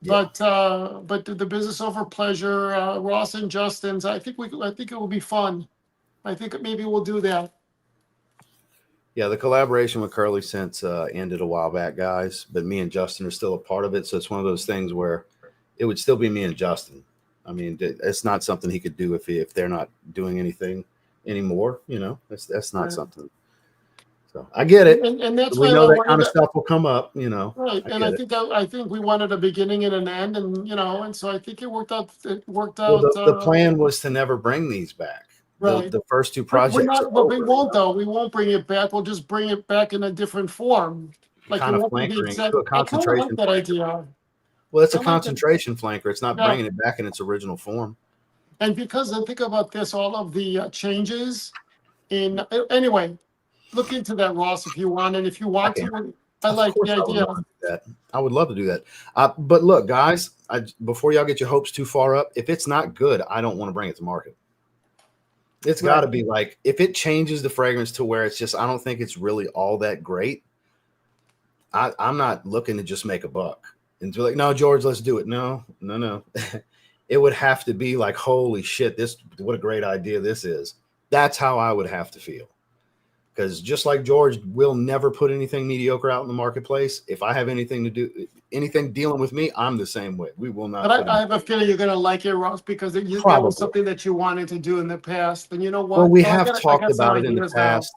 Yeah. But the business over pleasure, Ross and Justin's, I think it will be fun. I think maybe we'll do that. Yeah, the collaboration with Curly Sense ended a while back, guys. But me and Justin are still a part of it, so it's one of those things where it would still be me and Justin. I mean, it's not something he could do if they're not doing anything anymore. You know, that's not Right. something. So I get it. And that's We why know I that wanted kind of to, stuff will come up. You know, right. I And get it. I think we wanted a beginning and an end, and and so I think it worked out. It worked Well, out. the plan was to never bring these back. Right. The first two But we're projects are not. But we over. won't though. We won't bring it back. We'll just bring it back in a different form. Like it Kind of won't be the flankering exact. to a I kind of like concentration that flanker. idea. Well, it's a I like that. concentration flanker. It's not Yeah. bringing it back in its original form. And because I think about this, all of the changes in anyway, look into that, Ross, if you want, and if you want to, I Of like course, the I would idea. love to do that. I would love to do that. But look, guys, before y'all get your hopes too far up, if it's not good, I don't want to bring it to market. It's got to be like, if it changes the fragrance to where it's just, I don't think it's really all that great. I'm not looking to just make a buck and be like, no, George, let's do it. No. It would have to be like, holy shit, what a great idea this is. That's how I would have to feel. Because just like George will never put anything mediocre out in the marketplace. If I have anything to do, anything dealing with me, I'm the same way. We will not. But I have a feeling you're going to like it, Ross, because that was something that you wanted to do in the past. And you know what? Well, we have I talked got some about it in the ideas past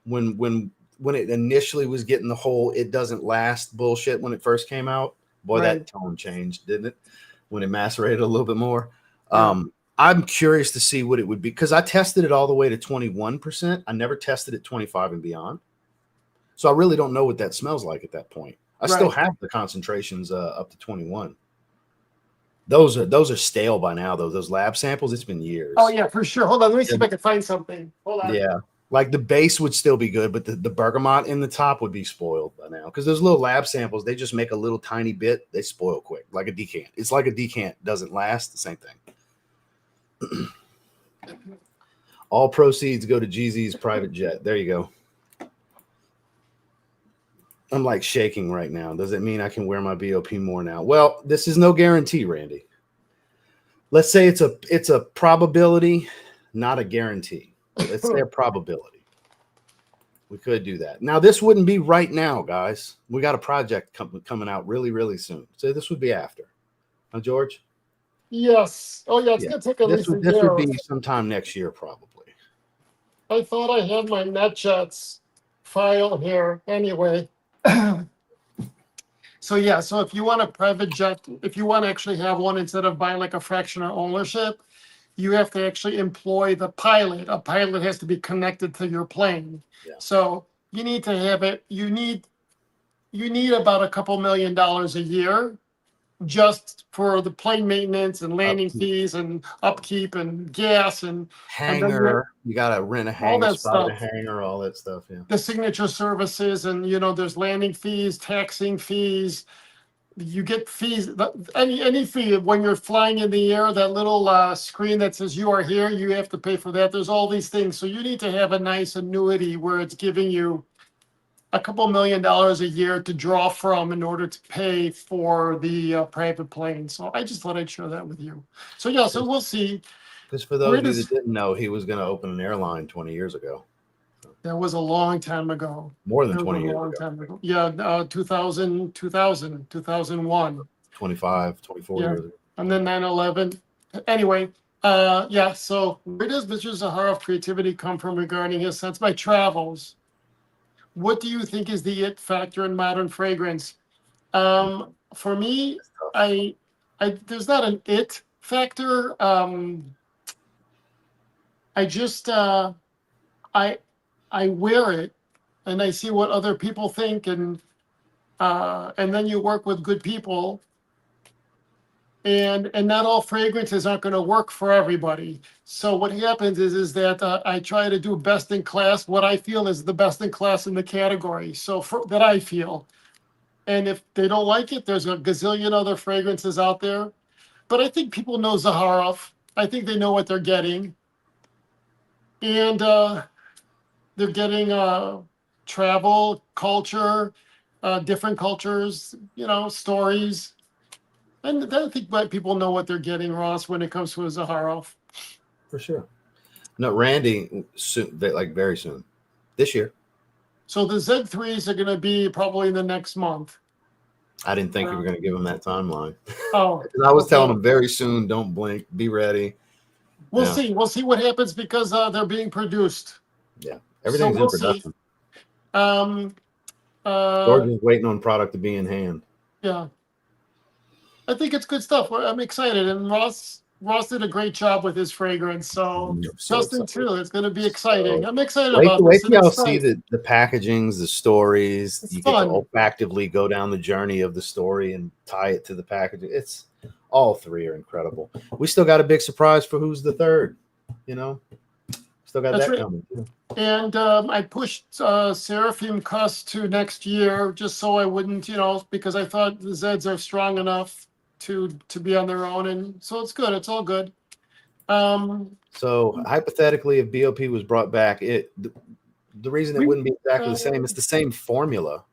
when it initially was getting the whole "it doesn't last" bullshit when it first came out. Boy, that tone changed, didn't it? When it macerated a little bit more. I'm curious to see what it would be, because I tested it all the way to 21%. I never tested it 25 and beyond. So I really don't know what that smells like at that point. I still have the concentrations up to 21. Those are stale by now, though. Those lab samples, it's been years. Oh, yeah, for sure. Hold on. Let me see if I can find something. Hold on. Yeah. Like the base would still be good, but the bergamot in the top would be spoiled by now. Because those little lab samples, they just make a little tiny bit. They spoil quick, like a decant. It's like a decant. Doesn't last. The same thing. All proceeds go to GZ's private jet. There you go. I'm like shaking right now. Does it mean I can wear my BOP more now? Well, this is no guarantee, Randy. Let's say it's a probability, not a guarantee. Let's say a probability. We could do that. Now, this wouldn't be right now, guys. We got a project coming out really, really soon. So this would be after. Huh, George? Yes. Oh, yeah. It's going to take at least a year. This would be sometime next year, probably. I thought I had my NetJets file here anyway. So yeah, so if you want a private jet, if you want to actually have one instead of buying like a fractional ownership, you have to actually employ the pilot. A pilot has to be connected to your plane. Yeah. So you need to have it. You need about a couple $1 million a year just for the plane maintenance and landing fees and upkeep and gas and hangar. You got to rent a hangar, spot a hangar, all that stuff. Yeah. The signature services, and there's landing fees, taxing fees. You get fees. Any fee when you're flying in the air. That little screen that says "You are here," you have to pay for that. There's all these things, so you need to have a nice annuity where it's giving you a couple $1 million a year to draw from in order to pay for the private plane. So I just thought I'd share that with you. So yeah, so we'll see. Because for those of you that didn't know, he was going to open an airline 20 years ago. That was a long time ago. More than 20 years ago. Time ago. Yeah, 2000, 2001. 24 years ago. And then 9/11. Anyway, yeah, so where does Mr. Zaharoff creativity come from regarding his sense? My travels. What do you think is the it factor in modern fragrance? For me, I there's not an it factor. I just I wear it and I see what other people think, and then you work with good people, and not all fragrances aren't going to work for everybody. So what happens is that I try to do best in class, what I feel is the best in class in the category. So that I feel, and if they don't like it, there's a gazillion other fragrances out there. But I think people know Zaharoff. I think they know what they're getting, and they're getting travel, culture, different cultures, stories. And I think people know what they're getting, Ross, when it comes to a Zaharoff. For sure. No, Randy, soon, like very soon, this year. So the Z3s are going to be probably in the next month. I didn't think you were going to give him that timeline. Oh, I was telling him very soon, don't blink, be ready. We'll see. We'll see what happens because they're being produced. Yeah, everything's in production. George is waiting on product to be in hand. Yeah, I think it's good stuff. I'm excited, and Ross did a great job with his fragrance. So Justin too. It's going to be exciting. I'm excited about this. Wait till y'all see the packagings, the stories. You get to olfactively go down the journey of the story and tie it to the packaging. It's all three are incredible. We still got a big surprise for who's the third. Still got that coming too. And I pushed Seraphim Cuss to next year just so I wouldn't, because I thought the Zeds are strong enough to be on their own, and so it's good. It's all good. So hypothetically, if BOP was brought back, the reason it wouldn't be exactly the same, it's the same formula.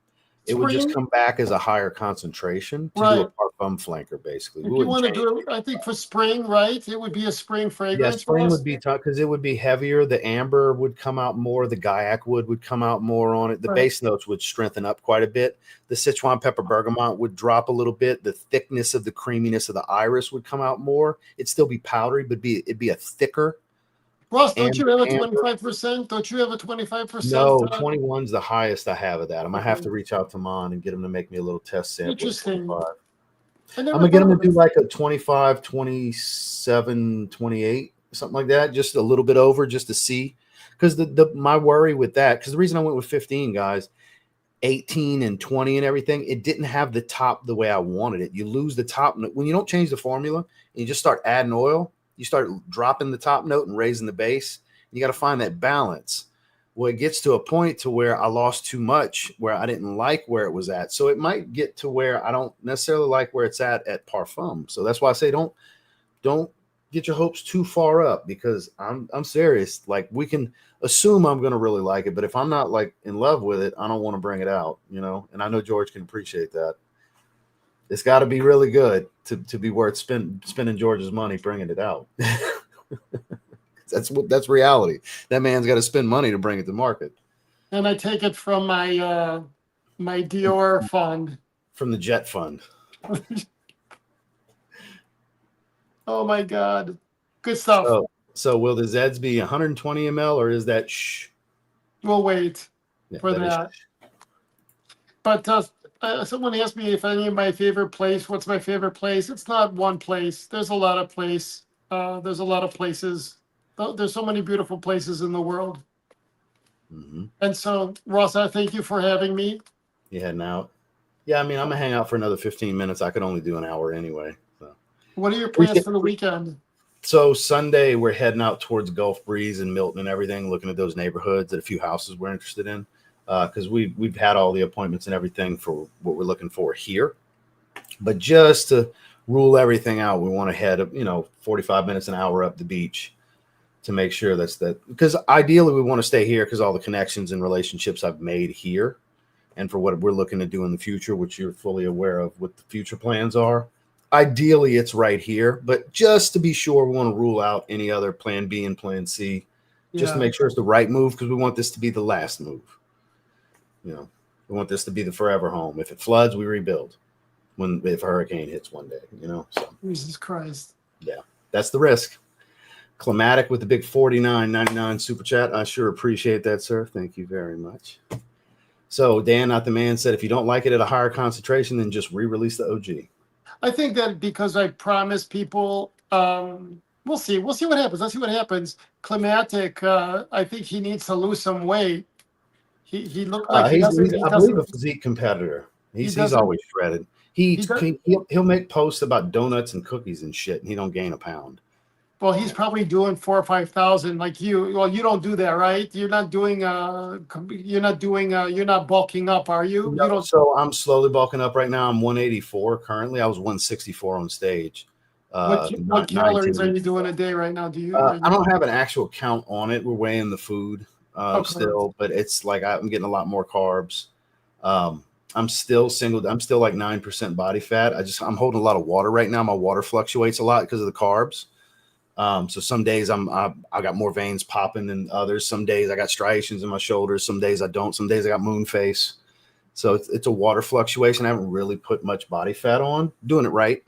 It would just come back as a higher concentration to do a parfum flanker, basically. If you want to do it, I think for spring, right? It would be a spring fragrance. Yeah, spring would be tough because it would be heavier. The amber would come out more. The Gaiac wood would come out more on it. The base notes would strengthen up quite a bit. The Sichuan pepper bergamot would drop a little bit. The thickness of the creaminess of the iris would come out more. It'd still be powdery, but it'd be a thicker. Ross, don't you have a 25%? Don't you have a 25%? No, 21's the highest I have of that. I'm going to have to reach out to Mon and get him to make me a little test sample. Interesting. I'm going to get him to do like a 25, 27, 28, something like that. Just a little bit over just to see. Because my worry with that, because the reason I went with 15, guys, 18 and 20 and everything, it didn't have the top the way I wanted it. You lose the top. When you don't change the formula and you just start adding oil, you start dropping the top note and raising the base. You got to find that balance. Well, it gets to a point to where I lost too much, where I didn't like where it was at. So it might get to where I don't necessarily like where it's at parfum. So that's why I say don't get your hopes too far up, because I'm serious. Like, we can assume I'm going to really like it, but if I'm not like in love with it, I don't want to bring it out, and I know George can appreciate that. It's got to be really good to be worth spending George's money bringing it out. That's reality. That man's got to spend money to bring it to market. And I take it from my my Dior fund. From the Jet Fund. Oh my God, good stuff. So will the Zeds be 120 ml, or is that shh? We'll wait for that. But someone asked me if any of my favorite place. What's my favorite place? It's not one place. There's a lot of place. There's a lot of places. There's so many beautiful places in the world. Mm-hmm. And so, Ross, I thank you for having me. You heading out? Yeah, I mean, I'm gonna hang out for another 15 minutes. I could only do an hour anyway. So. What are your plans for the weekend? So Sunday we're heading out towards Gulf Breeze and Milton and everything, looking at those neighborhoods at a few houses we're interested in. Because we've had all the appointments and everything for what we're looking for here. But just to rule everything out, we want to head 45 minutes, an hour up the beach to make sure that's that. Because ideally we want to stay here because all the connections and relationships I've made here, and for what we're looking to do in the future, which you're fully aware of what the future plans are. Ideally it's right here, but just to be sure, we want to rule out any other plan B and plan C, just to make sure it's the right move, because we want this to be the last move. We want this to be the forever home. If it floods, we rebuild. If a hurricane hits one day, So Jesus Christ. Yeah, that's the risk. Climatic with the big $49.99 super chat. I sure appreciate that, sir. Thank you very much. So Dan, not the man, said if you don't like it at a higher concentration, then just re-release the OG. I think that because I promised people, we'll see. We'll see what happens. Let's see what happens. Climatic, I think he needs to lose some weight. He looked like He's he I believe a doesn't physique competitor. he He's doesn't always shredded. he does He'll make posts about donuts and cookies and shit, and he don't gain a pound. well, he's probably doing 4,000 or 5,000 like you. Well, you don't do that, right? You're not doing you're not bulking up, are you? No, You don't. so I'm slowly bulking up right now. I'm 184 currently. I was 164 on stage. What calories 19 are you weeks doing ago. a day right now? I don't have an actual count on it. We're weighing the food Okay. still, but it's like I'm getting a lot more carbs. I'm still single. I'm still like 9% body fat. I'm holding a lot of water right now. My water fluctuates a lot because of the carbs. So some days I got more veins popping than others. Some days I got striations in my shoulders. Some days I don't. Some days I got moon face. So it's a water fluctuation. I haven't really put much body fat on. Doing it right,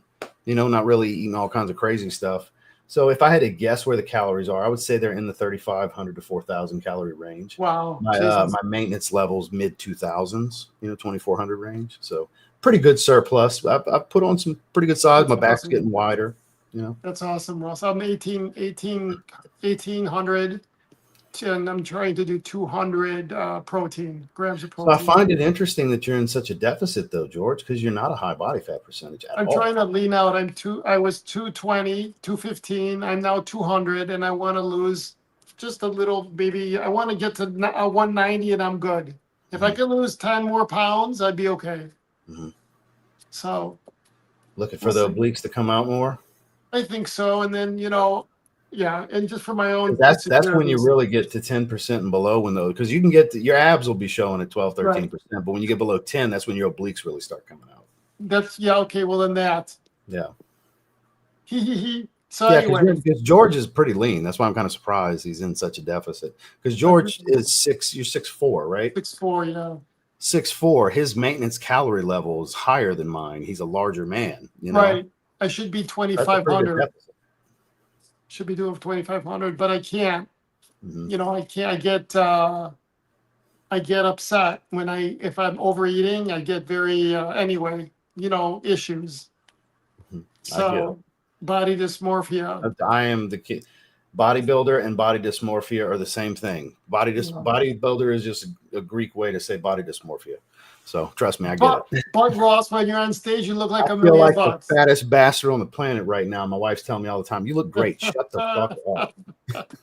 not really eating all kinds of crazy stuff. So if I had to guess where the calories are, I would say they're in the 3,500 to 4,000 calorie range. Wow. My maintenance levels mid 2,000s, 2,400 range. So pretty good surplus. I've put on some pretty good size. My back's getting wider. That's awesome, Ross. I'm 1,800, and I'm trying to do 200 grams of So I protein. find it interesting that you're in such a deficit, though, George, because you're not a high body fat percentage at I'm all. trying to lean out. I was 220, 215. I'm now 200, and I want to lose just a little, maybe. I want to get to 190, and I'm good. If I could lose 10 more pounds, I'd be okay. So looking for the obliques to come out more. I think so. And then, yeah, and just for my own. That's when you really get to 10% and below, because you can get your abs will be showing at 12, 13%. But when you get below 10, that's when your obliques really start coming out. Okay. Well, then that. Yeah. So anyway, because George is pretty lean. That's why I'm kind of surprised he's in such a deficit. Because George is 6, you're 6'4", right? 6'4", yeah. 6'4". His maintenance calorie level is higher than mine. He's a larger man, Right. I should be 2,500. Should be doing 2,500, but I can't. I can't. I get upset if I'm overeating. I get very issues. So body dysmorphia. I am the kid. Bodybuilder and body dysmorphia are the same thing. Bodybuilder is just a Greek way to say body dysmorphia. So trust me, I get it. But Ross, when you're on stage, you look like I $1 feel million. like the fattest bastard on the planet right now. My wife's telling me all the time, "You look great. Shut the fuck up."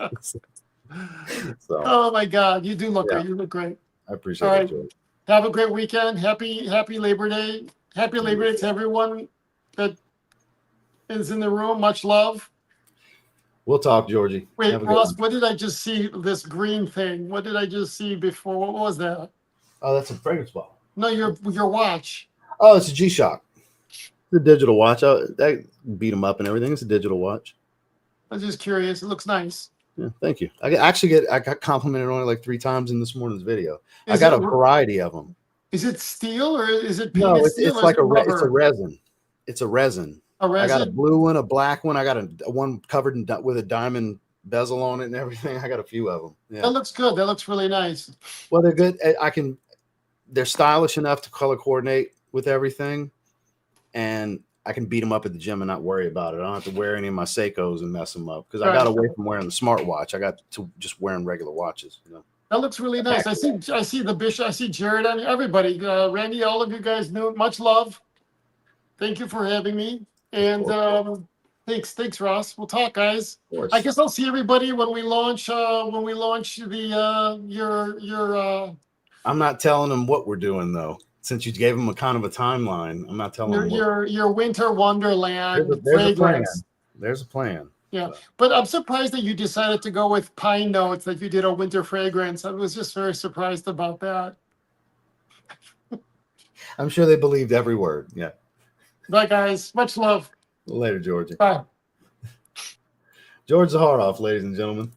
So, oh my God, you do look great. You look great. I appreciate it, George. Have a great weekend. Happy Labor Day. Happy Labor Day to everyone that is in the room. Much love. We'll talk, Georgie. Wait, Ross, what did I just see? This green thing. What did I just see before? What was that? Oh, that's a fragrance bottle. No, your watch. Oh, it's a G-Shock. It's a digital watch. That beat them up and everything. It's a digital watch. I was just curious. It looks nice. Yeah, thank you. I got complimented on it like 3 times in this morning's video. I got a variety of them. Is it steel or is it painted steel? It's like it's a resin. It's a resin. I got a blue one, a black one. I got a one covered with a diamond bezel on it and everything. I got a few of them. Yeah. That looks good. That looks really nice. Well, they're good. They're stylish enough to color coordinate with everything, and I can beat them up at the gym and not worry about it. I don't have to wear any of my Seikos and mess them up because I got away from wearing the smartwatch. I got to just wearing regular watches. That looks really nice. I see the Bishop. I see Jared on everybody. Randy, all of you guys knew. Much love. Thank you for having me. And thanks, Ross. We'll talk, guys. I guess I'll see everybody when we launch. The your. I'm not telling them what we're doing though. Since you gave them a kind of a timeline, I'm not telling them your winter wonderland. There's a plan. Yeah, but I'm surprised that you decided to go with pine notes, that you did a winter fragrance. I was just very surprised about that. I'm sure they believed every word. Yeah. Bye, guys. Much love. Later, Georgie. Bye. George Zaharoff, ladies and gentlemen.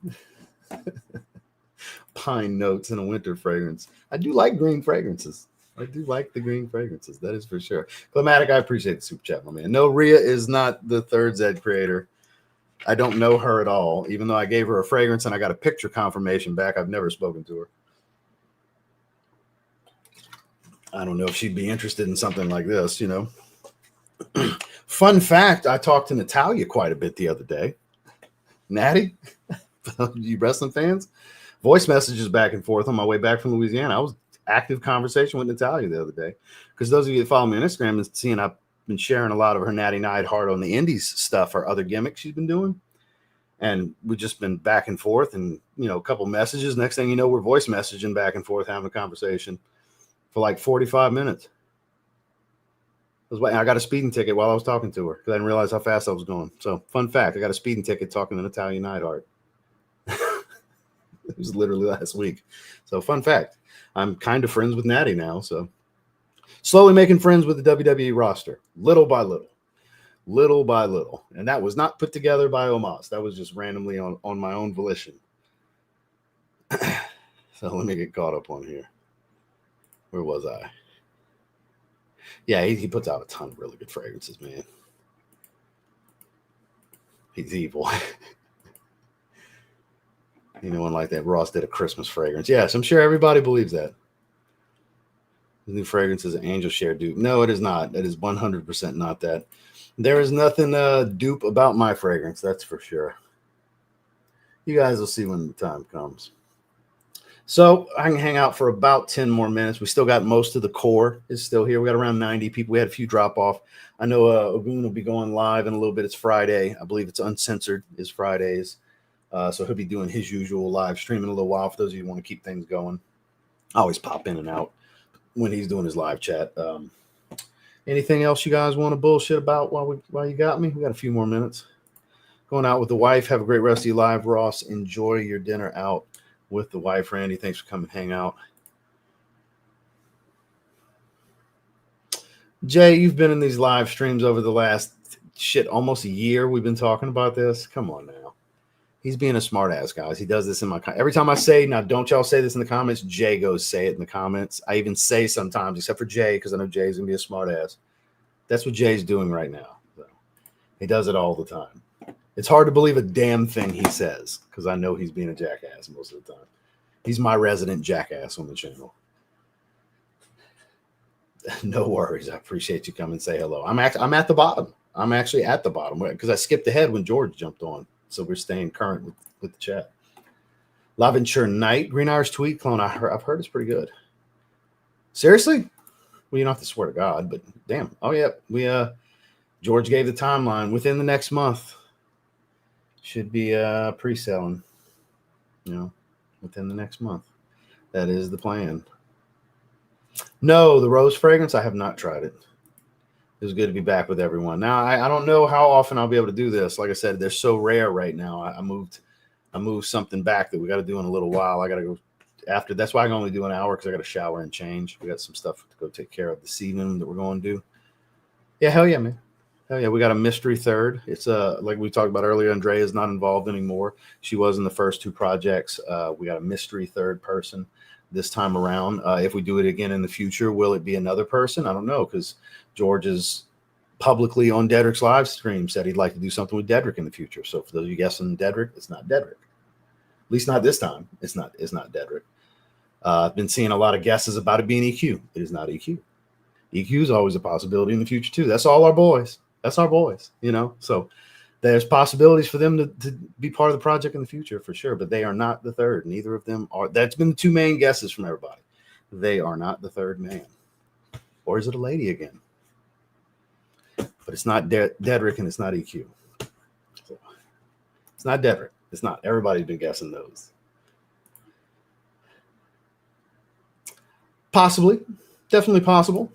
Pine notes and a winter fragrance. I do like green fragrances. I do like the green fragrances. That is for sure. Climatic, I appreciate the super chat, my man. No, Rhea is not the third Zed creator. I don't know her at all, even though I gave her a fragrance and I got a picture confirmation back. I've never spoken to her. I don't know if she'd be interested in something like this, you know. Fun fact, I talked to Natalia quite a bit the other day. Natty, you wrestling fans? Voice messages back and forth on my way back from Louisiana. I was active conversation with Natalia the other day. Because those of you that follow me on Instagram and seeing I've been sharing a lot of her Natty Neidhart on the indies stuff or other gimmicks she's been doing. And we've just been back and forth and, you know, a couple messages. Next thing you know, we're voice messaging back and forth, having a conversation for like 45 minutes. I got a speeding ticket while I was talking to her because I didn't realize how fast I was going. So, fun fact, I got a speeding ticket talking to Natalia Neidhart. It was literally last week. So, fun fact, I'm kind of friends with Natty now. So, slowly making friends with the WWE roster, little by little. Little by little. And that was not put together by Omos. That was just randomly on my own volition. So let me get caught up on here. Where was I? Yeah, he puts out a ton of really good fragrances, man. He's evil. You know, one like that. Ross did a Christmas fragrance. Yes, I'm sure everybody believes that. The new fragrance is an angel share dupe. No, it is not. It is 100% not that. There is nothing dupe about my fragrance, that's for sure. You guys will see when the time comes. So I can hang out for about 10 more minutes. We still got most of the core is still here. We got around 90 people. We had a few drop off. I know Ogun will be going live in a little bit. It's Friday. I believe it's uncensored is Fridays. So he'll be doing his usual live stream in a little while for those of you who want to keep things going. I always pop in and out when he's doing his live chat. Anything else you guys want to bullshit about while you got me? We got a few more minutes. Going out with the wife. Have a great rest of your live, Ross. Enjoy your dinner out with the wife. Randy, thanks for coming hang out. Jay, you've been in these live streams over the last almost a year. We've been talking about this. Come on now. He's being a smart ass, guys. He does this in my every time I say, now don't y'all say this in the comments. Jay goes say it in the comments. I even say sometimes, except for Jay, because I know Jay's gonna be a smart ass. That's what Jay's doing right now. So he does it all the time. It's hard to believe a damn thing he says because I know he's being a jackass most of the time. He's my resident jackass on the channel. No worries. I appreciate you coming and say hello. I'm at the bottom. I'm actually at the bottom because I skipped ahead when George jumped on. So we're staying current with the chat. Laventure Knight, Green Irish Tweet Clone. I've heard it's pretty good. Seriously? Well, you don't have to swear to God, but damn. Oh yeah, George gave the timeline within the next month. Should be pre-selling. You know, within the next month. That is the plan. No, the rose fragrance. I have not tried it. It was good to be back with everyone. Now, I don't know how often I'll be able to do this. Like I said, they're so rare right now. I moved something back that we got to do in a little while. I got to go after. That's why I can only do an hour because I got to shower and change. We got some stuff to go take care of this evening that we're going to do. Yeah, hell yeah, man. Hell yeah. We got a mystery third. It's like we talked about earlier, Andrea is not involved anymore. She was in the first two projects. We got a mystery third person this time around. If we do it again in the future, will it be another person? I don't know, because George is publicly on Dedrick's live stream said he'd like to do something with Dedrick in the future. So for those of you guessing Dedrick, it's not Dedrick. At least not this time. It's not Dedrick. I've been seeing a lot of guesses about it being EQ. It is not EQ. EQ is always a possibility in the future too. That's all our boys. That's our boys, you know. So there's possibilities for them to be part of the project in the future for sure, but they are not the third. Neither of them are. That's been the two main guesses from everybody. They are not the third man. Or is it a lady again? But it's not Dedrick and it's not EQ. So it's not Dedrick. It's not. Everybody's been guessing those. Possibly. Definitely possible.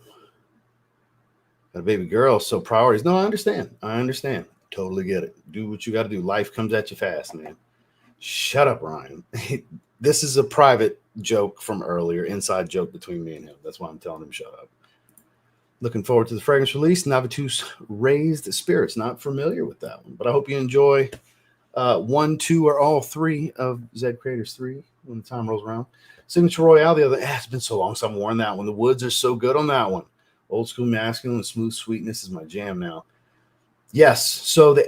Got a baby girl, so priorities. No, I understand. Totally get it. Do what you got to do. Life comes at you fast, man. Shut up, Ryan. This is a private joke from earlier, inside joke between me and him. That's why I'm telling him shut up. Looking forward to the fragrance release. Navitus Raised Spirits. Not familiar with that one, but I hope you enjoy 1, 2, or all 3 of Zed Creators 3 when the time rolls around. Signature Royale, the other. It's been so long since I've worn that one. The woods are so good on that one. Old school masculine, smooth sweetness is my jam now. Yes, so the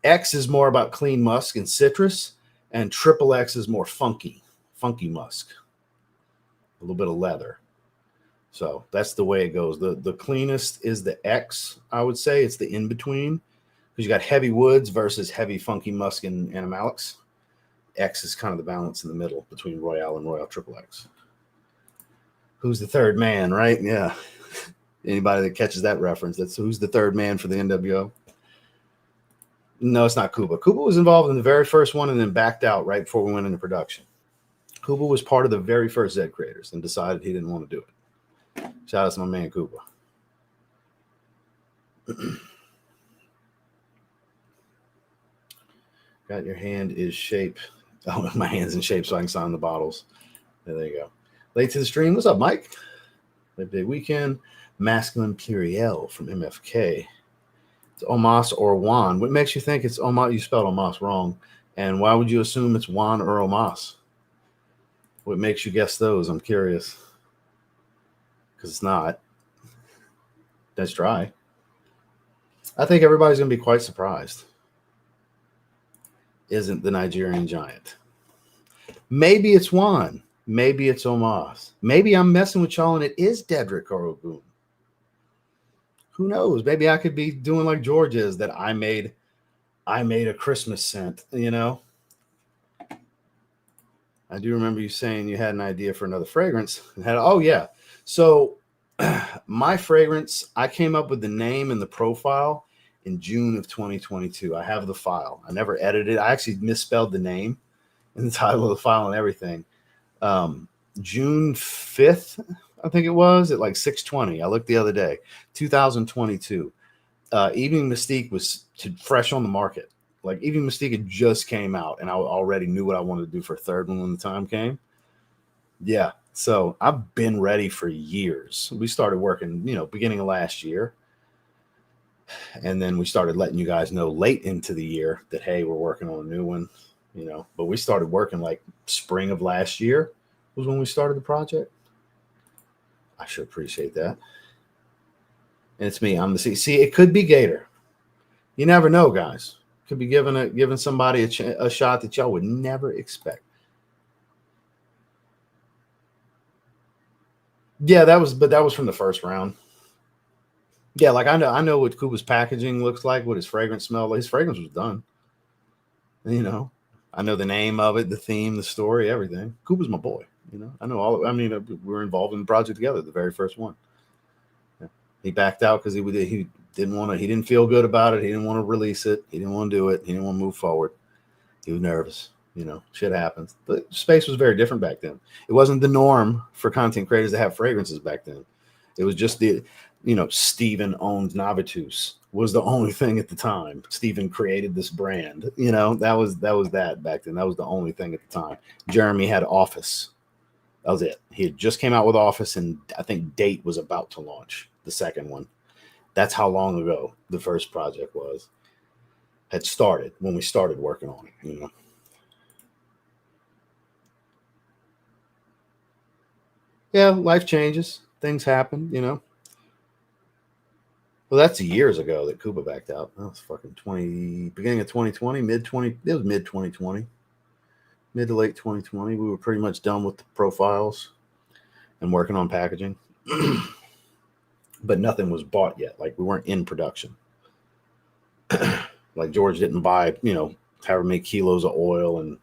X is more about clean musk and citrus, and XXX is more funky musk. A little bit of leather. So that's the way it goes. The cleanest is the X, I would say. It's the in between because you got heavy woods versus heavy funky musk and animalics. X is kind of the balance in the middle between Royale and Royale Triple X. Who's the third man, right? Yeah. Anybody that catches that reference, that's who's the third man for the NWO. No, it's not Kuba. Kuba was involved in the very first one and then backed out right before we went into production. Kuba was part of the very first Zed creators and decided he didn't want to do it. Shout out to my man Kuba. Got your hand is shape. Oh, my hand's in shape so I can sign the bottles. There you go. Late to the stream. What's up, Mike? Labor Day weekend. Masculine Puriel from MFK. It's Omas or Juan. What makes you think it's Omas? You spelled Omas wrong. And why would you assume it's Juan or Omas? What makes you guess those? I'm curious. Because it's not. Let's try. I think everybody's going to be quite surprised. Isn't the Nigerian giant? Maybe it's Juan. Maybe it's Omas. Maybe I'm messing with y'all and it is Dedrick or Ogun. Who knows? Maybe I could be doing like George is, that I made a Christmas scent, you know? I do remember you saying you had an idea for another fragrance. Oh, yeah. So my fragrance, I came up with the name and the profile in June of 2022. I have the file. I never edited it. I actually misspelled the name in the title of the file and everything. June 5th, I think it was, at like 6:20. I looked the other day, 2022. Evening Mystique was fresh on the market. Like Evening Mystique had just came out, and I already knew what I wanted to do for a third one when the time came. Yeah, so I've been ready for years. We started working, beginning of last year. And then we started letting you guys know late into the year that, hey, we're working on a new one, But we started working like spring of last year was when we started the project. I should appreciate that. And it's me. I'm the C. See, it could be Gator. You never know, guys. Could be giving somebody a shot that y'all would never expect. Yeah, that was from the first round. Yeah, like I know what Kuba's packaging looks like, what his fragrance smelled like. His fragrance was done. I know the name of it, the theme, the story, everything. Kuba's my boy. I know all. I mean, we were involved in the project together, the very first one. Yeah. He backed out because he didn't want to. He didn't feel good about it. He didn't want to release it. He didn't want to do it. He didn't want to move forward. He was nervous. Shit happens. But space was very different back then. It wasn't the norm for content creators to have fragrances back then. It was just Steven owned Navitus was the only thing at the time. Steven created this brand. That was that back then. That was the only thing at the time. Jeremy had Office. That was it. He had just came out with Office, and I think Date was about to launch the second one. That's how long ago the first project had started when we started working on it. Yeah, life changes. Things happen, Well, that's years ago that Kuba backed out. That was fucking beginning of 2020, it was mid 2020, mid to late 2020. We were pretty much done with the profiles and working on packaging, but nothing was bought yet. Like we weren't in production. Like George didn't buy, however many kilos of oil and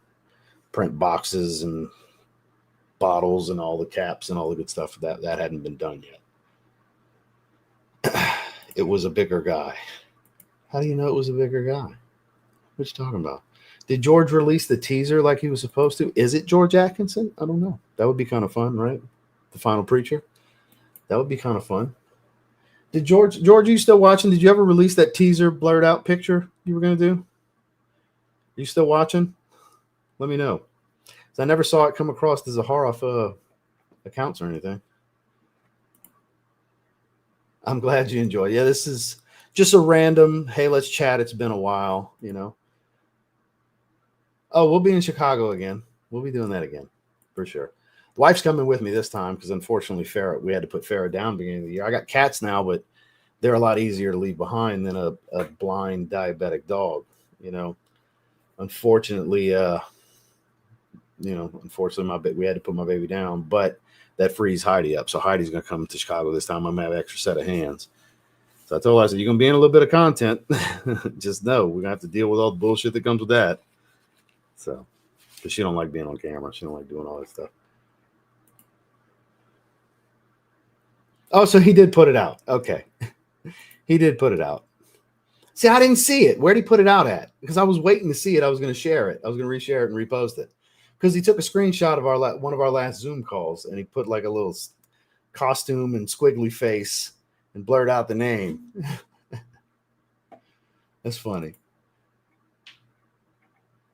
print boxes and bottles and all the caps and all the good stuff. That hadn't been done yet. It was a bigger guy. How do you know it was a bigger guy? What you talking about? Did George release the teaser like he was supposed to? Is it George Atkinson? I don't know. That would be kind of fun, right? The Final Preacher. That would be kind of fun. Did George, are you still watching? Did you ever release that teaser blurred out picture you were going to do? Are you still watching? Let me know. I never saw it come across the Zaharoff accounts or anything. I'm glad you enjoyed. Yeah, this is just a random, hey, let's chat. It's been a while, Oh, we'll be in Chicago again. We'll be doing that again, for sure. The wife's coming with me this time because unfortunately, we had to put Farrah down beginning of the year. I got cats now, but they're a lot easier to leave behind than a blind diabetic dog, Unfortunately, you know, unfortunately, we had to put my baby down, but that frees Heidi up. So Heidi's going to come to Chicago this time. I'm going to have an extra set of hands. So I told her, I said, you're going to be in a little bit of content. Just know we're going to have to deal with all the bullshit that comes with that. So, because she don't like being on camera. She don't like doing all that stuff. Oh, so he did put it out. Okay. He did put it out. See, I didn't see it. Where'd he put it out at? Because I was waiting to see it. I was going to share it. I was going to reshare it and repost it. Because he took a screenshot of one of our last Zoom calls, and he put like a little costume and squiggly face and blurred out the name. That's funny.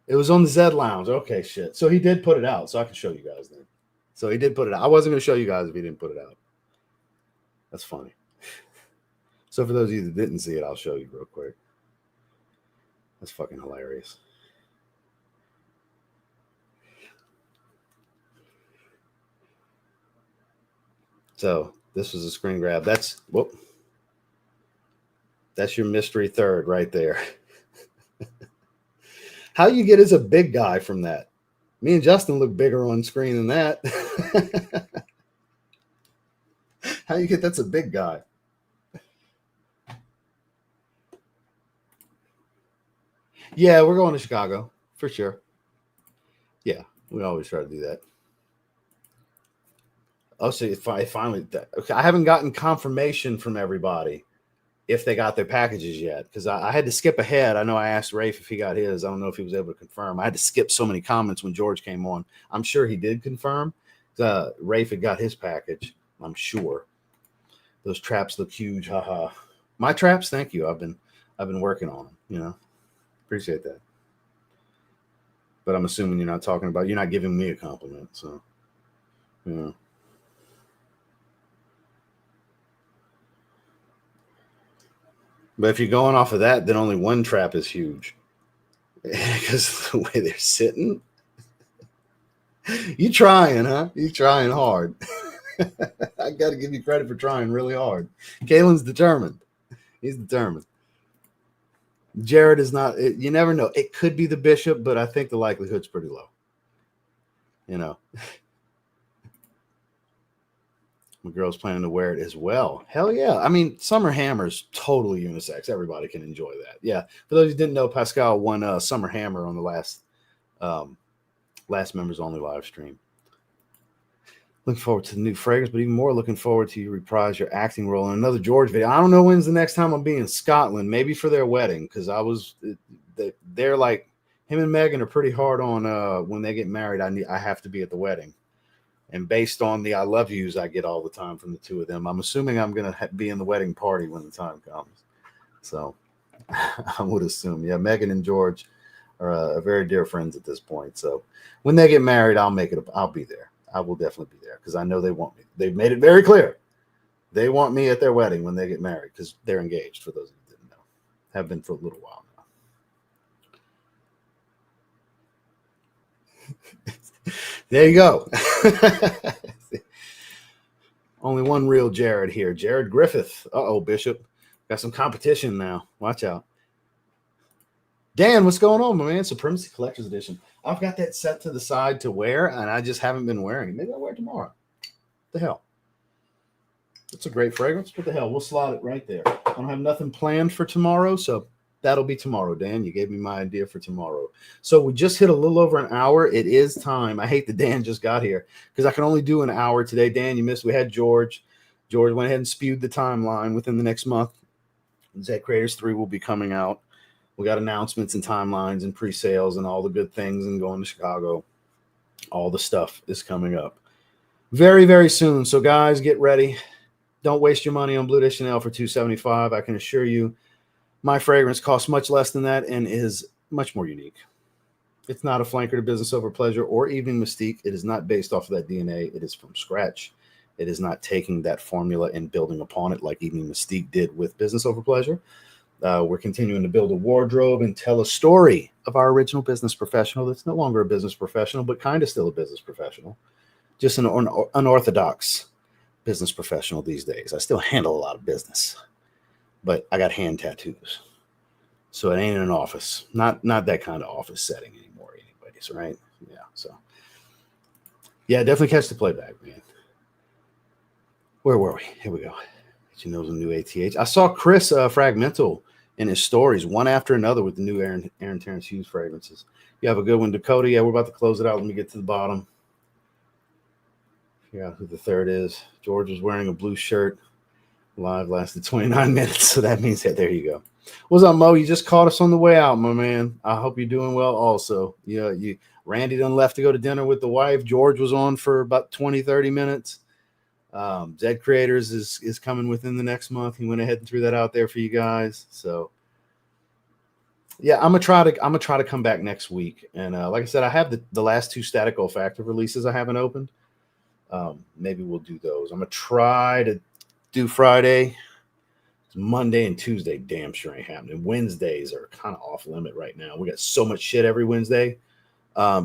It was on the Zed Lounge. Okay, shit. So he did put it out, so I can show you guys then. So he did put it out. I wasn't going to show you guys if he didn't put it out. That's funny. So for those of you that didn't see it, I'll show you real quick. That's fucking hilarious. So this was a screen grab. That's your mystery third right there. How you get as a big guy from that? Me and Justin look bigger on screen than that. How you get that's a big guy? Yeah, we're going to Chicago for sure. Yeah, we always try to do that. Oh, so finally, okay, I haven't gotten confirmation from everybody if they got their packages yet, because I had to skip ahead. I know I asked Rafe if he got his. I don't know if he was able to confirm. I had to skip so many comments when George came on. I'm sure he did confirm. Rafe had got his package. I'm sure. Those traps look huge. Haha. My traps, thank you. I've been working on them. You know, appreciate that. But I'm assuming you're not giving me a compliment. So, you know. But if you're going off of that, then only one trap is huge. Because the way they're sitting. You trying, huh? You trying hard. I got to give you credit for trying really hard. Kalen's determined. He's determined. Jared is not. You never know. It could be the bishop, but I think the likelihood's pretty low. You know. My girl's planning to wear it as well. Hell yeah. I mean, Summer Hammer's totally unisex. Everybody can enjoy that. Yeah. For those who didn't know, Pascal won Summer Hammer on the last members only live stream. Looking forward to the new fragrance, but even more looking forward to you reprise your acting role in another George video. I don't know when's the next time I'll be in Scotland, maybe for their wedding, because they're like, him and Megan are pretty hard on when they get married. I have to be at the wedding. And based on the I love yous I get all the time from the two of them, I'm assuming I'm going to be in the wedding party when the time comes. So I would assume, yeah, Megan and George are very dear friends at this point. So when they get married, I'll be there. I will definitely be there because I know they want me. They've made it very clear. They want me at their wedding when they get married because they're engaged, for those who didn't know. Have been for a little while now. There you go. Only one real Jared here. Jared Griffith. Uh-oh, Bishop. Got some competition now. Watch out. Dan, what's going on, my man? Supremacy Collector's Edition. I've got that set to the side to wear, and I just haven't been wearing it. Maybe I'll wear it tomorrow. What the hell? It's a great fragrance. What the hell? We'll slot it right there. I don't have nothing planned for tomorrow, so that'll be tomorrow, Dan. You gave me my idea for tomorrow. So we just hit a little over an hour. It is time. I hate that Dan just got here because I can only do an hour today. Dan, you missed. We had George. George went ahead and spewed the timeline within the next month. Zed Creators 3 will be coming out. We got announcements and timelines and pre-sales and all the good things and going to Chicago. All the stuff is coming up very, very soon. So guys, get ready. Don't waste your money on Blue de Chanel for $275. I can assure you my fragrance costs much less than that and is much more unique. It's not a flanker to Business Over Pleasure or Evening Mystique. It is not based off of that DNA. It is from scratch. It is not taking that formula and building upon it like Evening Mystique did with Business Over Pleasure. We're continuing to build a wardrobe and tell a story of our original business professional that's no longer a business professional, but kind of still a business professional. Just an unorthodox business professional these days. I still handle a lot of business, but I got hand tattoos. So it ain't in an office. Not that kind of office setting anymore anyways, right? Yeah, so Yeah, definitely catch the playback, man. Where were we? Here we go. She knows a new ATH. I saw Chris Fragmental in his stories, one after another, with the new Aaron Terrence Hughes fragrances. You have a good one, Dakota. Yeah, we're about to close it out. Let me get to the bottom. Figure out who the third is. George was wearing a blue shirt. Live lasted 29 minutes, so that means that there you go. What's up, Mo? You just caught us on the way out, my man. I hope you're doing well also. Yeah, Randy done left to go to dinner with the wife. George was on for about 20, 30 minutes. Zed Creators is coming within the next month. He went ahead and threw that out there for you guys. So yeah, I'm gonna try to come back next week. And like I said, I have the last 2 static olfactive releases I haven't opened. Maybe we'll do those. I'm gonna try to do Friday. Monday and Tuesday damn sure ain't happening. Wednesdays are kind of off limit right now. We got so much shit every Wednesday.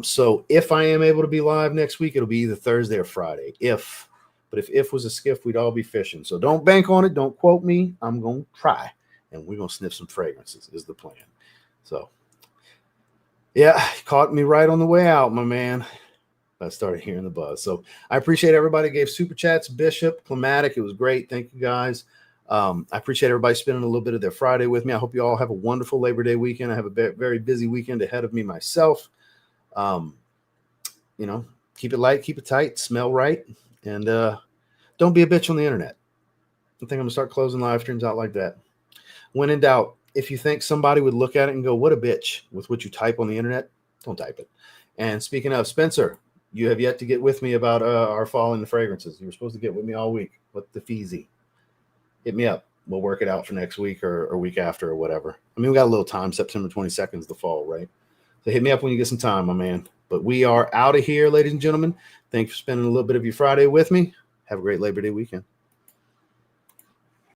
So if I am able to be live next week, it'll be either Thursday or Friday. But if was a skiff, we'd all be fishing. So don't bank on it. Don't quote me. I'm going to try. And we're going to sniff some fragrances is the plan. So, yeah, caught me right on the way out, my man. I started hearing the buzz. So I appreciate everybody gave super chats. Bishop, Climatic, it was great. Thank you, guys. I appreciate everybody spending a little bit of their Friday with me. I hope you all have a wonderful Labor Day weekend. I have a very busy weekend ahead of me myself. Keep it light, keep it tight, smell right. And don't be a bitch on the internet. I think I'm gonna start closing live streams out like that. When in doubt, if you think somebody would look at it and go, "What a bitch," with what you type on the internet, don't type it. And speaking of, Spencer, you have yet to get with me about our fall in the fragrances. You were supposed to get with me all week. What the feezy? Hit me up. We'll work it out for next week or week after or whatever. I mean, we got a little time. September 22nd is the fall, right? So hit me up when you get some time, my man. But we are out of here, ladies and gentlemen. Thanks for spending a little bit of your Friday with me. Have a great Labor Day weekend.